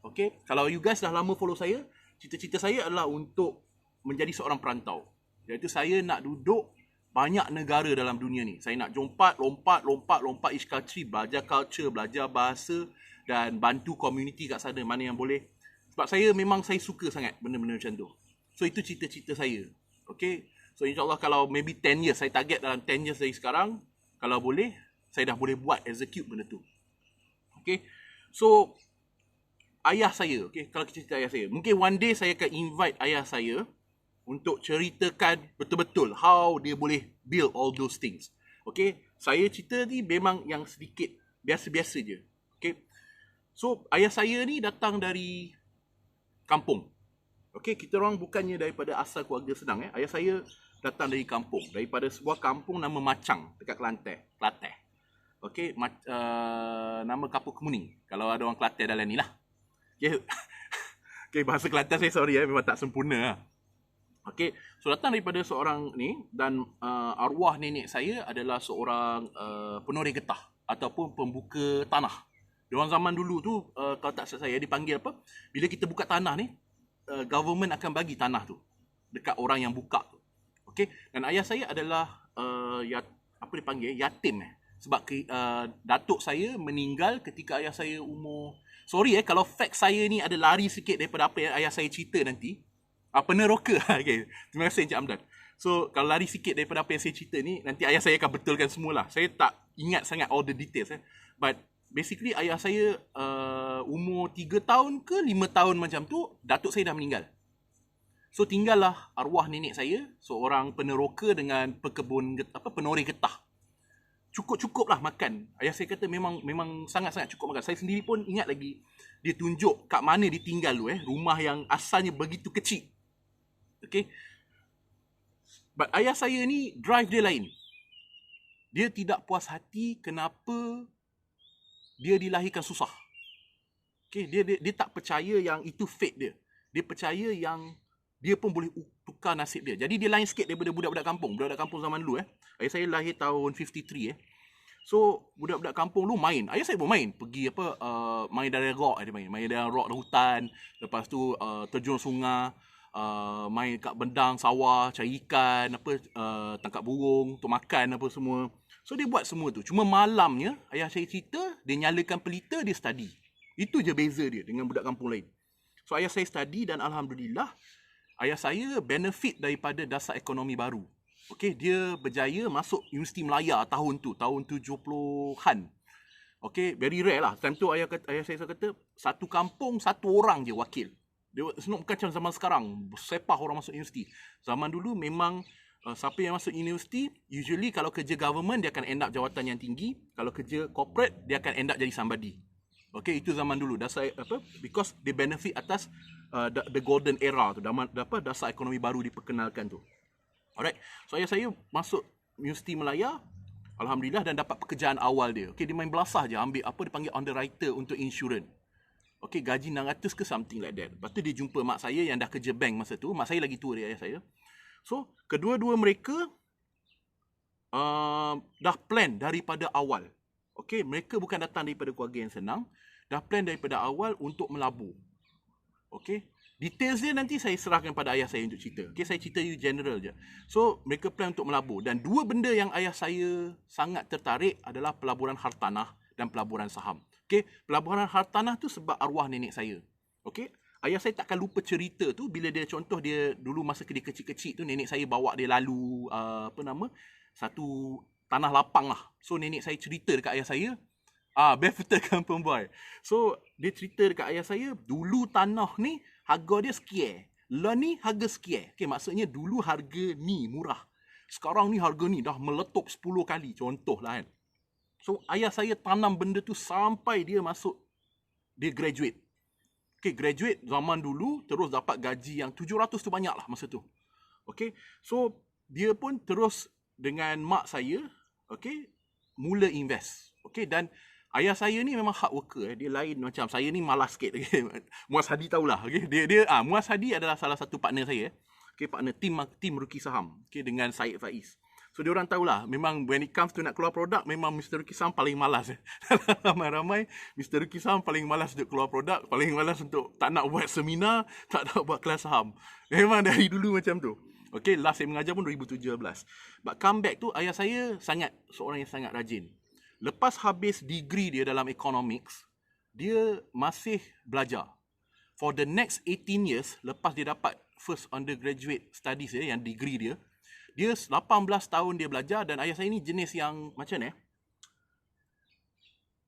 Okay, kalau you guys dah lama follow saya, cita-cita saya adalah untuk menjadi seorang perantau. Iaitu saya nak duduk banyak negara dalam dunia ni. Saya nak lompat each country, belajar culture, belajar bahasa dan bantu community kat sana mana yang boleh. Sebab saya suka sangat benda-benda macam tu. So itu cita-cita saya. Okay. So insyaAllah kalau maybe 10 years, saya target dalam 10 years dari sekarang, kalau boleh, saya dah boleh buat, execute benda tu. Okay. So ayah saya, okay, kalau kita cerita ayah saya, mungkin one day saya akan invite ayah saya untuk ceritakan betul-betul how dia boleh build all those things. Okay, saya cerita ni memang yang sedikit biasa-biasa je. Okay, so ayah saya ni datang dari kampung. Okay, kita orang bukannya daripada asal keluarga senang. Ayah saya datang dari kampung, daripada sebuah kampung nama Macang dekat Kelantan. Okay, nama Kapuk Kemuning. Kalau ada orang Kelantan dalam ni lah. Okay, okay, bahasa Kelantan saya sorry memang tak sempurna lah. Okay, so datang daripada seorang ni dan arwah nenek saya adalah seorang penoreh getah ataupun pembuka tanah. Diorang zaman dulu tu, kalau tak silap saya, dipanggil apa? Bila kita buka tanah ni, government akan bagi tanah tu dekat orang yang buka tu. Okay, dan ayah saya adalah yatim sebab datuk saya meninggal ketika ayah saya umur, sorry kalau fact saya ni ada lari sikit daripada apa yang ayah saya cerita nanti. Peneroka. Okay. Terima kasih Encik Amdan. So, kalau lari sikit daripada apa yang saya cerita ni, nanti ayah saya akan betulkan semualah. Saya tak ingat sangat all the details. But basically, ayah saya umur 3 tahun ke 5 tahun macam tu, datuk saya dah meninggal. So, tinggallah arwah nenek saya, seorang peneroka dengan penoreh getah. Cukup-cukup lah makan. Ayah saya kata memang sangat-sangat cukup makan. Saya sendiri pun ingat lagi, dia tunjuk kat mana dia tinggal tu. Rumah yang asalnya begitu kecil. Okay. But ayah saya ni drive dia lain. Dia tidak puas hati kenapa dia dilahirkan susah. Okay. Dia tak percaya yang itu fate dia. Dia percaya yang dia pun boleh tukar nasib dia. Jadi dia lain sikit daripada budak-budak kampung. Budak-budak kampung zaman dulu. Ayah saya lahir tahun 53. So budak-budak kampung dulu main. Ayah saya pun main. Pergi main dalam rock. Main dalam rock hutan. Lepas tu terjun sungai. Main kat bendang sawah, cari ikan, tangkap burung untuk makan apa semua. So dia buat semua tu. Cuma malamnya ayah saya cerita, dia nyalakan pelita, dia study. Itu je beza dia dengan budak kampung lain. So ayah saya study dan alhamdulillah ayah saya benefit daripada dasar ekonomi baru. Okay, dia berjaya masuk Universiti Melaya tahun 70-an. Okay, very rare lah. Time tu ayah saya kata satu kampung satu orang je wakil. bukan macam zaman sekarang, sepah orang masuk universiti. Zaman dulu memang siapa yang masuk universiti, usually kalau kerja government, dia akan end up jawatan yang tinggi. Kalau kerja corporate, dia akan end up jadi somebody. Okay, itu zaman dulu. Dasar apa? Because they benefit atas the golden era tu. Dasar ekonomi baru diperkenalkan tu. Alright. So ayah saya masuk Universiti Malaya, alhamdulillah, dan dapat pekerjaan awal dia. Okay, dia main belasah je ambil apa dipanggil underwriter untuk insurans. Okay, gaji 600 ke something like that. Lepas tu dia jumpa mak saya yang dah kerja bank masa tu. Mak saya lagi tua dari ayah saya. So, kedua-dua mereka dah plan daripada awal. Okay, mereka bukan datang daripada keluarga yang senang. Dah plan daripada awal untuk melabur. Okay, details dia nanti saya serahkan pada ayah saya untuk cerita. Okay, saya cerita you general je. So, mereka plan untuk melabur. Dan dua benda yang ayah saya sangat tertarik adalah pelaburan hartanah dan pelaburan saham. Okay, pelaburan hartanah tu sebab arwah nenek saya. Okay, ayah saya takkan lupa cerita tu bila dia contoh dia dulu masa dia kecil-kecil tu nenek saya bawa dia lalu satu tanah lapang lah. So nenek saya cerita dekat ayah saya, barefooted kampung boy. So dia cerita dekat ayah saya, dulu tanah ni harga dia sekian. Lah ni harga sekian. Okay, maksudnya dulu harga ni murah. Sekarang ni harga ni dah meletup 10 kali. Contoh lah kan. So ayah saya tanam benda tu sampai dia graduate. Okay, graduate zaman dulu terus dapat gaji yang 700 tu banyak lah masa tu. Okay, so dia pun terus dengan mak saya, okay, mula invest. Okay, dan ayah saya ni memang hard worker. Dia lain macam saya ni malas sikit. Okay. Muaz Hadi tahulah. Okay. Muaz Hadi adalah salah satu partner saya. Okay, partner tim Ruki Saham. Okay, dengan Syed Faiz. So, diorang tahulah, memang when it comes to nak keluar produk, memang Mr. Ruki Saham paling malas. Ramai-ramai, Mr. Ruki Saham paling malas untuk keluar produk, paling malas untuk tak nak buat seminar, tak nak buat kelas saham. Memang dari dulu macam tu. Okay, last saya mengajar pun 2017. But comeback tu, ayah saya seorang yang sangat rajin. Lepas habis degree dia dalam economics, dia masih belajar. For the next 18 years, lepas dia dapat first undergraduate studies dia, yang degree dia 18 tahun dia belajar. Dan ayah saya ni jenis yang macam ni.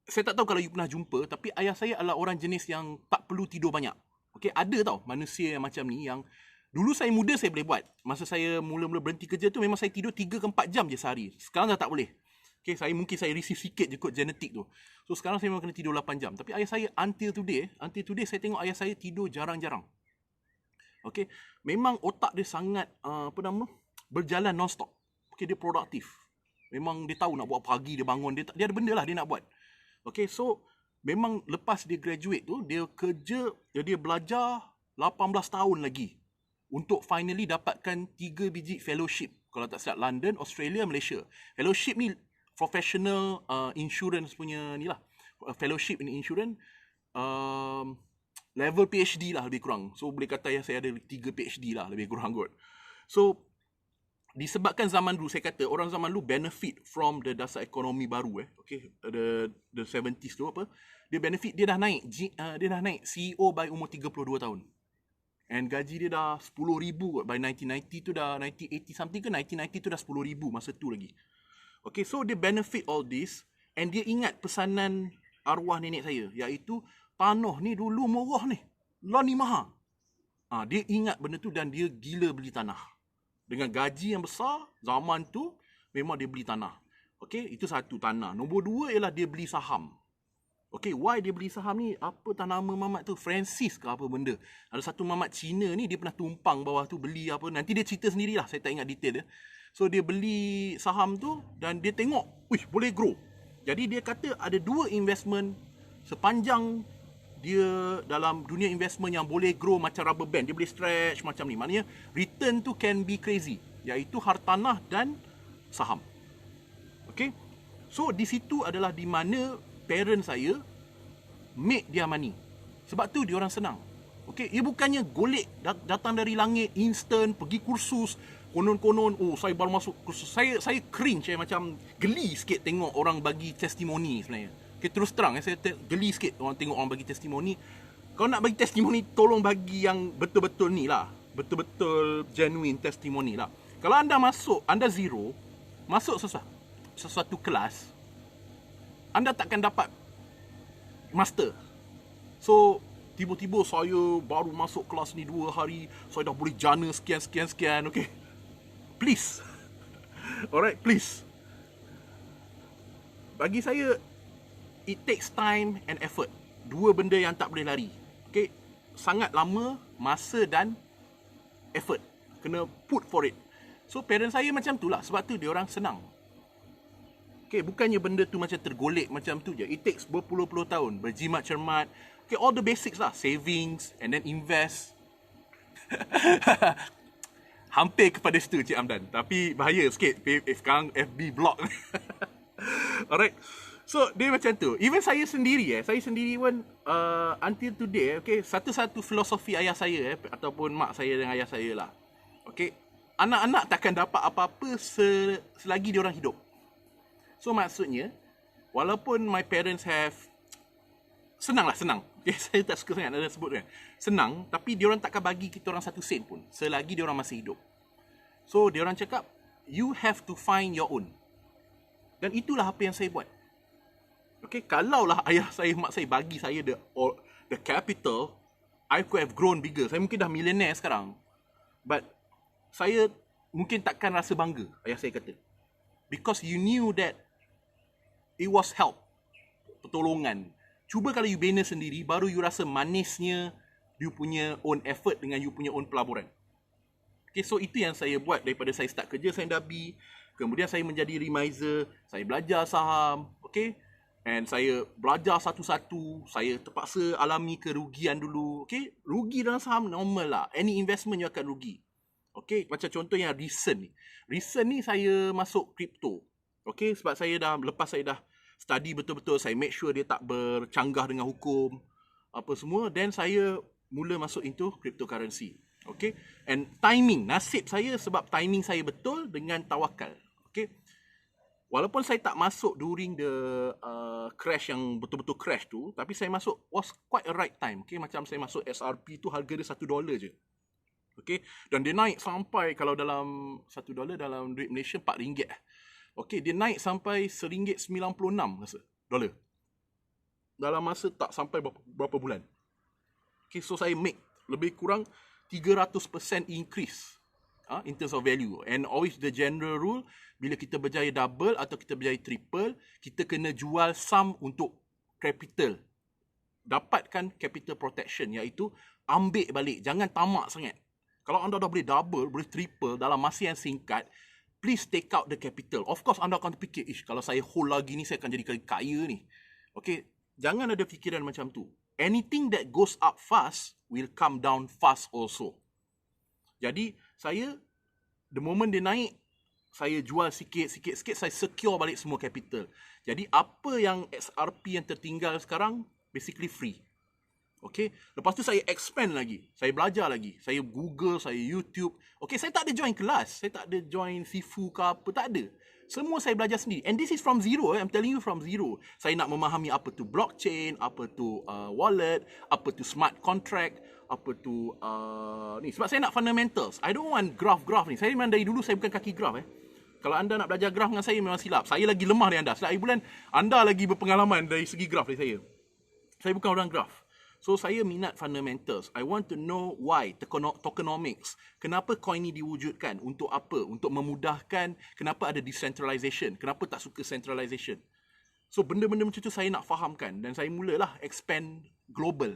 Saya tak tahu kalau you pernah jumpa, tapi ayah saya adalah orang jenis yang tak perlu tidur banyak. Okay, ada tau manusia yang macam ni, yang dulu saya muda saya boleh buat. Masa saya mula-mula berhenti kerja tu, memang saya tidur 3 ke 4 jam je sehari. Sekarang dah tak boleh. Okay, mungkin saya receive sikit je kot genetik tu. So sekarang saya memang kena tidur 8 jam. Tapi ayah saya until today saya tengok ayah saya tidur jarang-jarang. Okay, memang otak dia sangat berjalan non-stop. Okay, dia produktif. Memang dia tahu nak buat pagi, dia bangun, dia ada benda lah dia nak buat. Okay, so memang lepas dia graduate tu, dia kerja, dia belajar 18 tahun lagi untuk finally dapatkan 3 biji fellowship. Kalau tak silap, London, Australia, Malaysia. Fellowship ni professional insurance punya ni lah. Fellowship in insurance, level PhD lah lebih kurang. So boleh kata saya ada 3 PhD lah lebih kurang kot. So disebabkan zaman dulu, saya kata orang zaman dulu benefit from the dasar ekonomi baru okay, the 70s tu apa, dia benefit, dia dah naik CEO by umur 32 tahun. And gaji dia dah 10,000 by 1990 tu dah 1980 something ke 1990 tu dah 10,000 masa tu lagi. Okay, so dia benefit all this, and dia ingat pesanan arwah nenek saya, iaitu tanah ni dulu murah ni, lah ni mahal. Dia ingat benda tu dan dia gila beli tanah. Dengan gaji yang besar, zaman tu memang dia beli tanah. Okay, itu satu, tanah. Nombor 2 ialah dia beli saham. Okay, why dia beli saham ni? Apa tak nama mamat tu? Francis ke apa benda. Ada satu mamat Cina ni, dia pernah tumpang bawah tu beli apa. Nanti dia cerita sendirilah, saya tak ingat detail dia. So, dia beli saham tu dan dia tengok, boleh grow. Jadi, dia kata ada 2 investment sepanjang dia dalam dunia investment yang boleh grow macam rubber band. Dia boleh stretch macam ni. Maknanya return tu can be crazy. Iaitu hartanah dan saham. Okay. So di situ adalah di mana parent saya make their money. Sebab tu dia orang senang. Okay. Ia bukannya golek datang dari langit, instant, pergi kursus. Konon-konon, saya baru masuk kursus. Saya cringe, macam geli sikit tengok orang bagi testimoni sebenarnya. Okay, terus terang, saya geli sikit orang tengok orang bagi testimoni. Kalau nak bagi testimoni, tolong bagi yang betul-betul ni lah. Betul-betul genuine testimoni lah. Kalau anda zero, masuk sesuatu kelas, anda takkan dapat master. So, tiba-tiba saya baru masuk kelas ni 2 hari, saya dah boleh jana sekian, okay? Please. Alright, please. Bagi saya, it takes time and effort. Dua benda yang tak boleh lari. Okay? Sangat lama, masa dan effort. Kena put for it. So, parents saya macam tu lah. Sebab tu dia orang senang. Okay, bukannya benda tu macam tergolek macam tu je. It takes berpuluh-puluh tahun. Berjimat cermat. Okay, all the basics lah. Savings and then invest. Hampir kepada situ Cik Amdan. Tapi bahaya sikit. Sekarang FB block. Alright. So, dia macam tu. Even saya sendiri pun until today, okay, satu-satu filosofi ayah saya ataupun mak saya dan ayah saya lah. Okay, anak-anak takkan dapat apa-apa selagi dia orang hidup. So, maksudnya, walaupun my parents have senang. Okay, saya tak suka sangat ada sebut kan. Senang, tapi dia orang takkan bagi kita orang satu sen pun selagi dia orang masih hidup. So, dia orang cakap, you have to find your own. Dan itulah apa yang saya buat. Okay, kalaulah ayah saya, mak saya bagi saya the capital, I could have grown bigger. Saya mungkin dah millionaire sekarang. But saya mungkin takkan rasa bangga, ayah saya kata. Because you knew that it was help, pertolongan. Cuba kalau you bina sendiri, baru you rasa manisnya you punya own effort dengan you punya own pelaburan. Okay, so itu yang saya buat daripada saya start kerja Saint-Dabi. Kemudian saya menjadi remiser, saya belajar saham, okay. And saya belajar satu-satu, saya terpaksa alami kerugian dulu. Okay, rugi dalam saham normal lah. Any investment you akan rugi. Okay, macam contoh yang recent ni. Recent ni saya masuk crypto. Okay, sebab lepas saya dah study betul-betul, saya make sure dia tak bercanggah dengan hukum, apa semua. Then saya mula masuk into cryptocurrency. Okay, and timing, nasib saya sebab timing saya betul dengan tawakal. Okay. Walaupun saya tak masuk during the crash yang betul-betul crash tu, tapi saya masuk was quite a right time. Okay, macam saya masuk SRP tu harga dia $1 je. Okay, dan dia naik sampai kalau dalam $1 dalam duit Malaysia RM4. Okay, dia naik sampai RM1.96 rasa dolar. Dalam masa tak sampai berapa bulan. Okay, so saya make lebih kurang 300% increase in terms of value. And always the general rule, bila kita berjaya double atau kita berjaya triple, kita kena jual sum untuk capital. Dapatkan capital protection, iaitu ambil balik. Jangan tamak sangat. Kalau anda dah boleh double, boleh triple dalam masa yang singkat, please take out the capital. Of course, anda akan terfikir, kalau saya hold lagi ni, saya akan jadi kaya ni. Okay, jangan ada fikiran macam tu. Anything that goes up fast will come down fast also. Jadi, saya, the moment dia naik, saya jual sikit, saya secure balik semua capital. Jadi, apa yang XRP yang tertinggal sekarang, basically free. Okay, lepas tu saya expand lagi. Saya belajar lagi. Saya Google, saya YouTube. Okay, saya tak ada join kelas. Saya tak ada join Sifu ke apa, tak ada. Semua saya belajar sendiri. And this is from zero. I'm telling you from zero. Saya nak memahami apa tu blockchain, apa tu wallet, apa tu smart contract, apa tu ni. Sebab saya nak fundamentals. I don't want graph ni. Saya memang dari dulu saya bukan kaki graph. Kalau anda nak belajar graph dengan saya memang silap. Saya lagi lemah dari anda. Setiap bulan anda lagi berpengalaman dari segi graph dari saya. Saya bukan orang graph. So, saya minat fundamentals. I want to know why, tokenomics. Kenapa coin ni diwujudkan? Untuk apa? Untuk memudahkan. Kenapa ada decentralization? Kenapa tak suka centralization? So, benda-benda macam tu saya nak fahamkan. Dan saya mulalah expand global.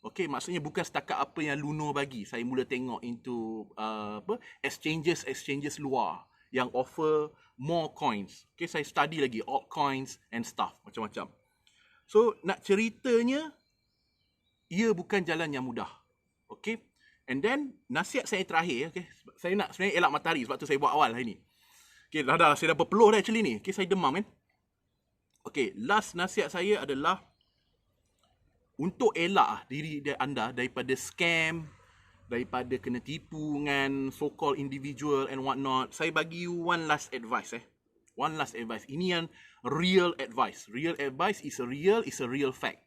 Okay, maksudnya bukan setakat apa yang Luno bagi. Saya mula tengok into exchanges luar yang offer more coins. Okay, saya study lagi altcoins and stuff. Macam-macam. So, nak ceritanya, ia bukan jalan yang mudah. Okay. And then, nasihat saya terakhir. Okay. Saya nak sebenarnya elak matahari. Sebab tu saya buat awal hari ni. Okay, dah saya dah berpeluh dah actually ni. Okay, saya demam kan. Okay, last nasihat saya adalah untuk elak diri anda daripada scam, daripada kena tipu dengan so-called individual and what not. Saya bagi you one last advice. One last advice. Ini yang real advice. Real advice is a real fact.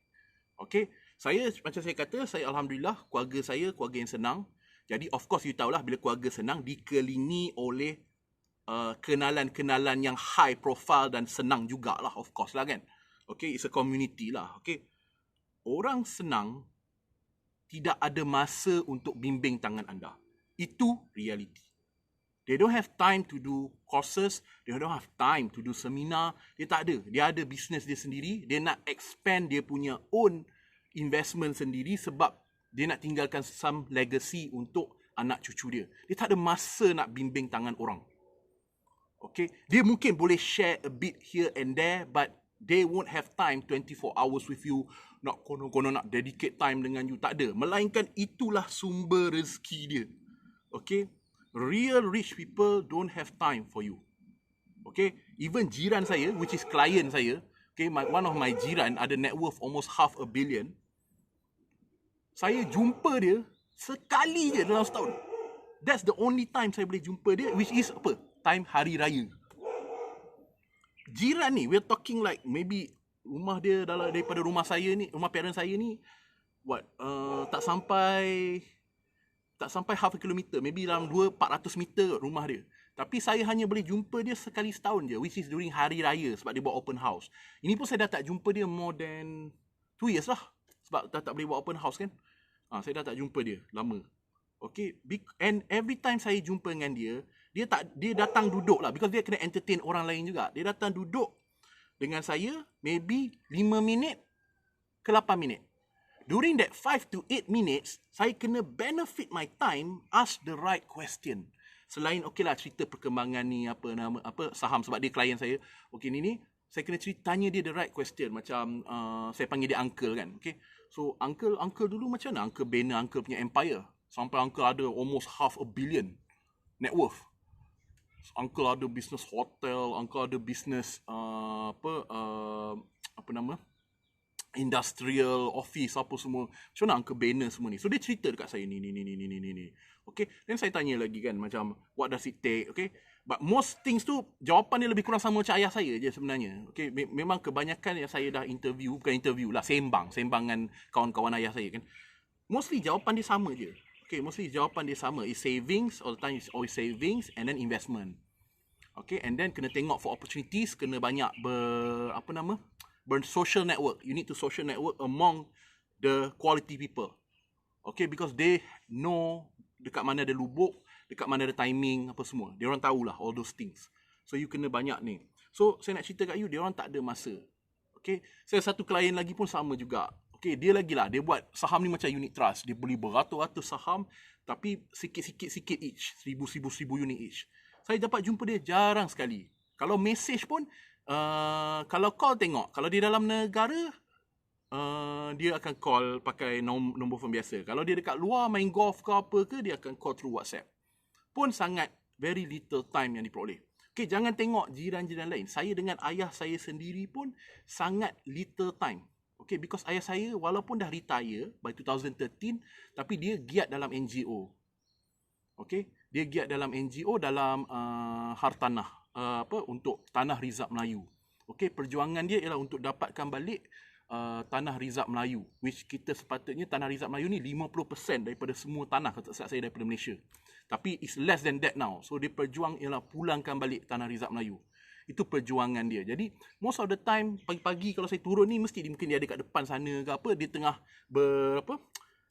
Okay. Saya, macam saya kata, saya Alhamdulillah, keluarga saya, keluarga yang senang. Jadi, of course, you tahulah, bila keluarga senang, dikelilingi oleh kenalan-kenalan yang high profile dan senang jugalah, of course lah kan. Okay, it's a community lah, okay. Orang senang, tidak ada masa untuk bimbing tangan anda. Itu reality. They don't have time to do courses, they don't have time to do seminar, dia tak ada. Dia ada business dia sendiri, dia nak expand dia punya own investment sendiri sebab dia nak tinggalkan some legacy untuk anak cucu dia. Dia tak ada masa nak bimbing tangan orang. Okay, dia mungkin boleh share a bit here and there, but they won't have time 24 hours with you, nak konon-konon nak dedicate time dengan you, tak ada. Melainkan itulah sumber rezeki dia. Okay, real rich people don't have time for you. Okay, even jiran saya, which is client saya, okay, one of my jiran ada net worth almost $500 million. Saya jumpa dia sekali je dalam setahun. That's the only time saya boleh jumpa dia, which is apa? Time hari raya. Jiran ni, we're talking like maybe rumah dia daripada rumah saya ni, rumah parent saya ni, tak sampai half a kilometer, maybe dalam 400 meter rumah dia. Tapi saya hanya boleh jumpa dia sekali setahun je, which is during hari raya sebab dia buat open house. Ini pun saya dah tak jumpa dia more than 2 years lah, sebab dah tak boleh buat open house kan. Saya dah tak jumpa dia lama. Okay, and every time saya jumpa dengan dia datang duduk lah, because dia kena entertain orang lain juga. Dia datang duduk dengan saya maybe 5 minit ke 8 minit. During that 5 to 8 minutes, saya kena benefit my time, ask the right question. Selain okay lah cerita perkembangan ni, saham sebab dia klien saya. Okay, ni saya kena tanya dia the right question. Macam saya panggil dia uncle kan. Okay, so uncle dulu macam mana uncle bina uncle punya empire sampai uncle ada almost $500 million net worth. Uncle ada business hotel, uncle ada business industrial office apa semua. Macam mana uncle bina semua ni? So dia cerita dekat saya ni. Okay, then saya tanya lagi kan macam what does it take? Okay, but most things tu jawapan dia lebih kurang sama macam ayah saya je sebenarnya. Okay, memang kebanyakan yang saya dah interview, bukan interview lah, sembang dengan kawan-kawan ayah saya kan, mostly jawapan dia sama je. Okay, mostly jawapan dia sama. Is savings, all the time is always savings and then investment. Okay, and then kena tengok for opportunities, kena banyak social network. You need to social network among the quality people. Okay, because they know dekat mana ada lubuk, dekat mana ada timing, apa semua. Dia orang tahulah all those things. So you kena banyak ni. So saya nak cerita kat you, dia orang tak ada masa. Okay, saya satu klien lagi pun sama juga. Okay, dia buat saham ni macam unit trust. Dia beli beratus-ratus saham, tapi sikit-sikit each. 1,000 unit each. Saya dapat jumpa dia jarang sekali. Kalau message pun, kalau call tengok. Kalau dia dalam negara, dia akan call pakai nombor phone biasa. Kalau dia dekat luar main golf ke apa ke, dia akan call through WhatsApp. Pun sangat very little time yang diperoleh. Okay, jangan tengok jiran-jiran lain. Saya dengan ayah saya sendiri pun sangat little time. Okay, because ayah saya walaupun dah retire by 2013, tapi dia giat dalam NGO. Okay, dia giat dalam NGO dalam hartanah, untuk Tanah Rizab Melayu. Okay, perjuangan dia ialah untuk dapatkan balik Tanah Rizab Melayu, which kita sepatutnya Tanah Rizab Melayu ni 50% daripada semua tanah kata saya daripada Malaysia. Tapi it's less than that now. So dia perjuang ialah pulangkan balik Tanah Rizab Melayu. Itu perjuangan dia. Jadi most of the time pagi-pagi kalau saya turun ni mesti mungkin dia ada kat depan sana ke apa, dia tengah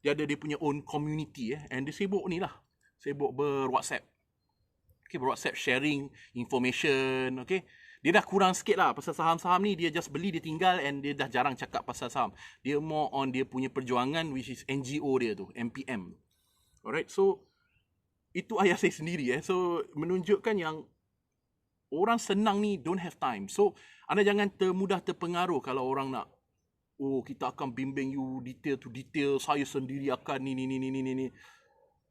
dia ada dia punya own community and dia sibuk ni lah. Sibuk ber-WhatsApp. Okay, ber-WhatsApp sharing information, okay. Dia dah kurang sikit lah pasal saham-saham ni, dia just beli, dia tinggal and dia dah jarang cakap pasal saham. Dia more on dia punya perjuangan which is NGO dia tu, MPM. Alright, so itu ayah saya sendiri So menunjukkan yang orang senang ni don't have time. So anda jangan mudah terpengaruh kalau orang nak, kita akan bimbing you detail to detail, saya sendiri akan ni.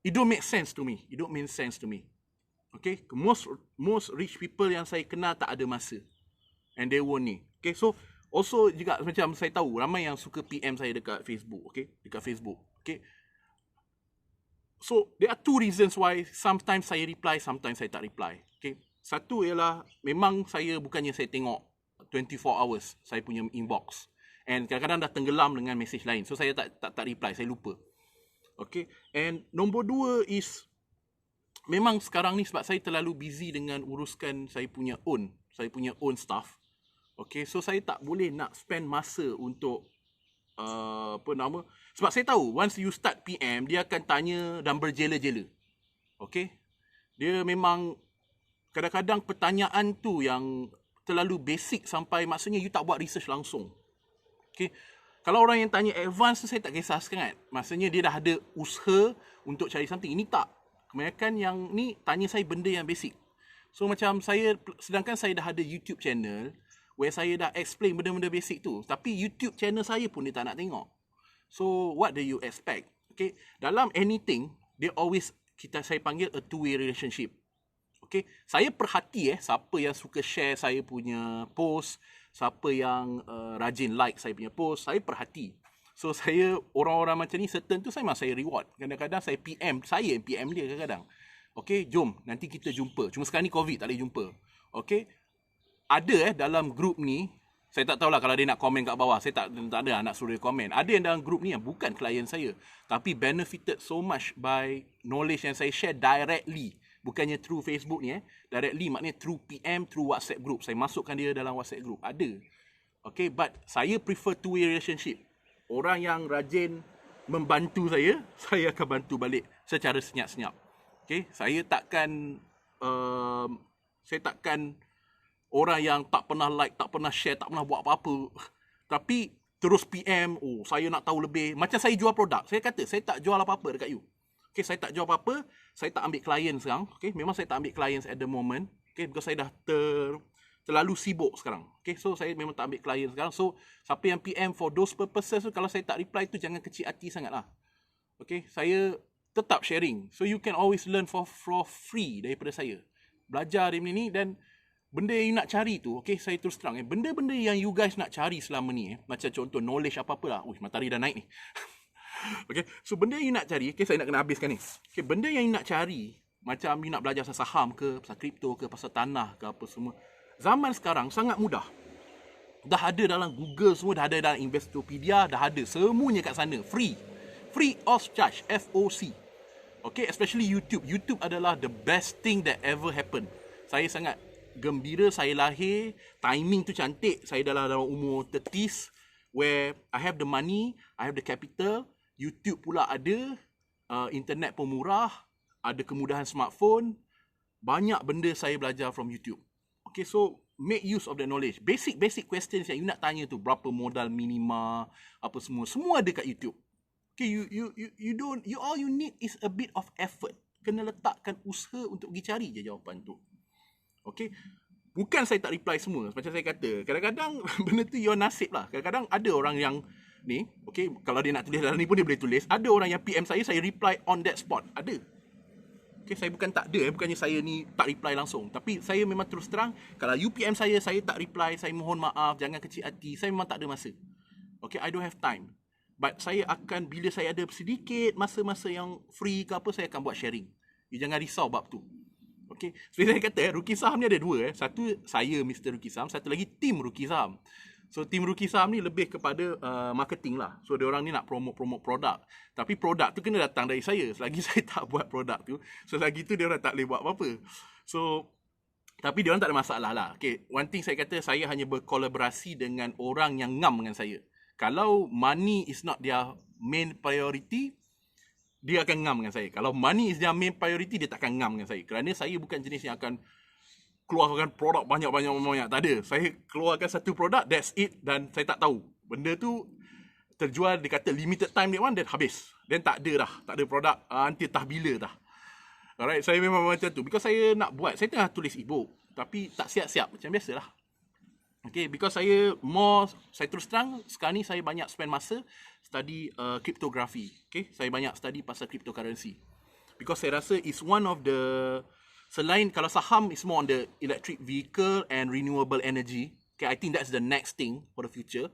It don't make sense to me. Okay, most rich people yang saya kenal tak ada masa. And they won't ni. Okay, so also juga macam saya tahu ramai yang suka PM saya dekat Facebook, okay? Dekat Facebook, okay? So there are two reasons why sometimes saya reply, sometimes saya tak reply. Okay? Satu ialah memang saya bukannya saya tengok 24 hours saya punya inbox. And kadang-kadang dah tenggelam dengan mesej lain. So saya tak reply, saya lupa. Okay? And nombor dua is memang sekarang ni sebab saya terlalu busy dengan uruskan saya punya own stuff. Okay, so saya tak boleh nak spend masa untuk apa nama, sebab saya tahu once you start PM dia akan tanya dan berjela-jela. Okay, dia memang kadang-kadang pertanyaan tu yang terlalu basic sampai maksudnya you tak buat research langsung. Okay, kalau orang yang tanya advance tu saya tak kisah sangat, maksudnya dia dah ada usaha untuk cari something. Ini tak, kebanyakan yang ni tanya saya benda yang basic. So macam saya, sedangkan saya dah ada YouTube channel where saya dah explain benda-benda basic tu, tapi YouTube channel saya pun dia tak nak tengok. So what do you expect? Okay, dalam anything dia always saya panggil a two-way relationship. Okay, saya perhati siapa yang suka share saya punya post, siapa yang rajin like saya punya post, saya perhati. So saya, orang-orang macam ni certain tu saya memang saya reward. Kadang-kadang saya PM, saya PM dia kadang-kadang. Okay, jom nanti kita jumpa. Cuma sekarang ni COVID tak boleh jumpa. Okay, ada dalam grup ni, saya tak tahulah kalau dia nak komen kat bawah, saya tak ada nak suruh dia komen. Ada yang dalam grup ni yang bukan klien saya, tapi benefited so much by knowledge yang saya share directly. Bukannya through Facebook ni directly, maknanya through PM, through WhatsApp group. Saya masukkan dia dalam WhatsApp group. Ada. Okay, but saya prefer two-way relationship. Orang yang rajin membantu saya akan bantu balik secara senyap-senyap. Okay, saya takkan orang yang tak pernah like, tak pernah share, tak pernah buat apa-apa, tapi terus PM, oh saya nak tahu lebih. Macam saya jual produk, saya kata saya tak jual apa-apa dekat you. Okay, saya tak jual apa-apa, saya tak ambil klien sekarang. Okay, memang saya tak ambil klien at the moment. Okay, because saya dah terlalu sibuk sekarang. Okay, so saya memang tak ambil klien sekarang. So siapa yang PM for those purposes, kalau saya tak reply tu jangan kecil hati sangat lah. Okay, saya tetap sharing. So you can always learn for free daripada saya. Belajar dari ni dan benda yang you nak cari tu, okay, saya terus terang, benda-benda yang you guys nak cari selama ni, macam contoh knowledge apa-apa lah. Matahari dah naik ni. Okay, so benda yang you nak cari, okay, saya nak kena habiskan ni. Okay, benda yang you nak cari, macam you nak belajar pasal saham ke, pasal kripto ke, pasal tanah ke, apa semua. Zaman sekarang sangat mudah. Dah ada dalam Google semua, dah ada dalam Investopedia, dah ada. Semuanya kat sana. Free. Free of charge. FOC. Okay, especially YouTube. YouTube adalah the best thing that ever happened. Saya sangat gembira saya lahir, timing tu cantik. Saya dalam umur 30s where I have the money, I have the capital, YouTube pula ada, internet pun murah, ada kemudahan smartphone, banyak benda saya belajar from YouTube. Okay, so make use of the knowledge. Basic questions yang you nak tanya tu, berapa modal minima, apa semua ada kat YouTube. Okay, all you need is a bit of effort. Kena letakkan usaha untuk pergi cari je jawapan tu. Okay, bukan saya tak reply semua. Macam saya kata, kadang-kadang benda tu your nasib lah. Kadang-kadang ada orang yang ni, okay, kalau dia nak tulis dalam ni pun dia boleh tulis. Ada orang yang PM saya reply on that spot. Ada. Okay, saya bukan tak ada, bukannya saya ni tak reply langsung. Tapi saya memang terus terang, kalau you PM saya tak reply, saya mohon maaf, jangan kecil hati. Saya memang tak ada masa. Okay, I don't have time. But saya akan, bila saya ada sedikit masa-masa yang free ke apa, saya akan buat sharing. You jangan risau bab tu. Okay, seperti saya kata, Ruki Saham ni ada dua. Satu, saya Mr. Ruki Saham. Satu lagi, tim Ruki Saham. So, tim Ruki Saham ni lebih kepada marketing lah. So, diorang ni nak promote produk. Tapi produk tu kena datang dari saya. Selagi saya tak buat produk tu, selagi tu diorang tak boleh buat apa-apa. So, tapi diorang tak ada masalah lah. Okay, one thing saya kata, saya hanya berkolaborasi dengan orang yang ngam dengan saya. Kalau money is not their main priority, dia akan ngam dengan saya. Kalau money is their main priority, dia takkan ngam dengan saya. Kerana saya bukan jenis yang akan keluarkan produk banyak. Tak ada. Saya keluarkan satu produk, that's it. Dan saya tak tahu. Benda tu terjual, dia kata limited time dia dan habis. Dan tak ada dah. Tak ada produk until tah bila dah. Alright, saya memang macam tu. Because saya nak buat, saya tengah tulis e-book. Tapi tak siap-siap. Macam biasalah. Okay, because saya terus terang, sekarang ni saya banyak spend masa study cryptography. Okay, saya banyak study pasal cryptocurrency. Because saya rasa it's one of the, selain kalau saham is more on the electric vehicle and renewable energy. Okay, I think that's the next thing for the future.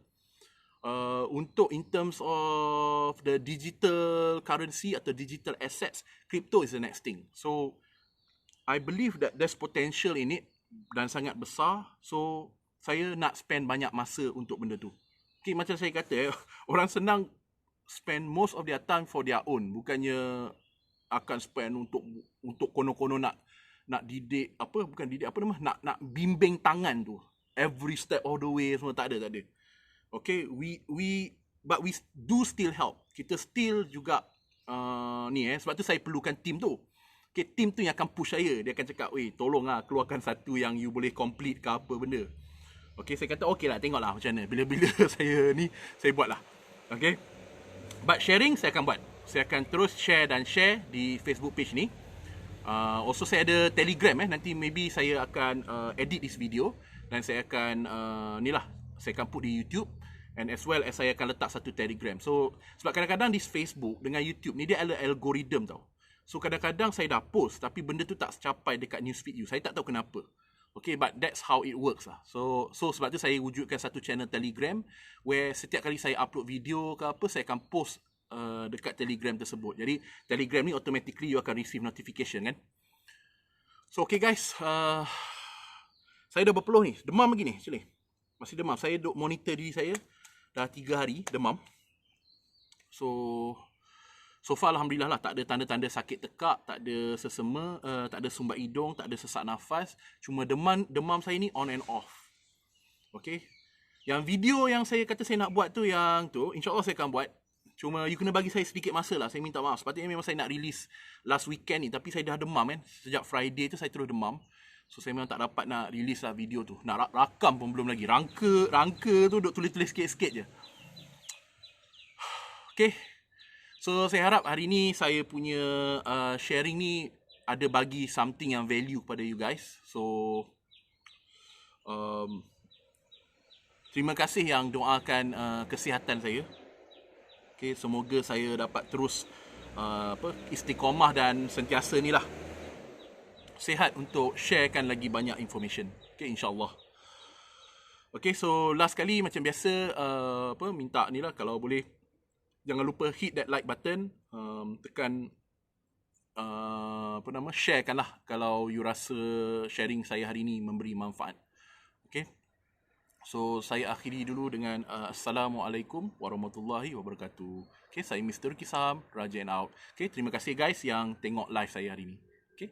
Untuk in terms of the digital currency atau digital assets, crypto is the next thing. So, I believe that there's potential in it dan sangat besar. So, saya nak spend banyak masa untuk benda tu. Okay, macam saya kata, orang senang spend most of their time for their own. Bukannya akan spend untuk kono-kono nak didik, nak bimbing tangan tu. Every step all the way, semua tak ada. Okay, we but we do still help. Kita still juga sebab tu saya perlukan team tu. Okay, team tu yang akan push saya. Dia akan cakap, "Weh, tolonglah keluarkan satu yang you boleh complete ke apa benda." Okay, saya kata okey lah, tengoklah macam mana. Bila-bila saya buat lah. Okay. But sharing saya akan buat. Saya akan terus share di Facebook page ni. Also saya ada Telegram nanti maybe saya akan edit this video dan saya akan saya akan put di YouTube, and as well as saya akan letak satu Telegram. So sebab kadang-kadang di Facebook dengan YouTube ni dia ada algoritma tau. So kadang-kadang saya dah post tapi benda tu tak capai dekat newsfeed you. Saya tak tahu kenapa. Okay, but that's how it works lah. So sebab tu saya wujudkan satu channel Telegram where setiap kali saya upload video ke apa, saya akan post dekat Telegram tersebut. Jadi Telegram ni automatically you akan receive notification kan. So okay guys, saya dah berpeluh ni, demam lagi ni actually. Masih demam. Saya duk monitor diri saya dah 3 hari demam. So far alhamdulillah lah, tak ada tanda-tanda sakit tekak, tak ada sesema, tak ada sumbat hidung, tak ada sesak nafas. Cuma demam saya ni on and off. Okay. Yang video yang saya kata saya nak buat tu, yang tu insya-Allah saya akan buat. Cuma you kena bagi saya sedikit masa lah. Saya minta maaf. Sepatutnya memang saya nak release last weekend ni, tapi saya dah demam kan. Sejak Friday tu saya terus demam. So saya memang tak dapat nak release lah video tu. Nak rakam pun belum lagi. Rangka tu duk tulis-tulis sikit-sikit je. Okay. So saya harap hari ni saya punya sharing ni ada bagi something yang value kepada you guys. So terima kasih yang doakan kesihatan saya. Okay, semoga saya dapat terus istiqamah dan sentiasa ni lah sihat untuk sharekan lagi banyak information. Okay, insyaAllah. Okay, so last kali macam biasa minta ni lah, kalau boleh jangan lupa hit that like button, tekan sharekan lah kalau you rasa sharing saya hari ni memberi manfaat. Okay. So saya akhiri dulu dengan Assalamualaikum warahmatullahi wabarakatuh. Okay, saya Mr. Kisam, Raja and out. Okay, terima kasih guys yang tengok live saya hari ni. Okay.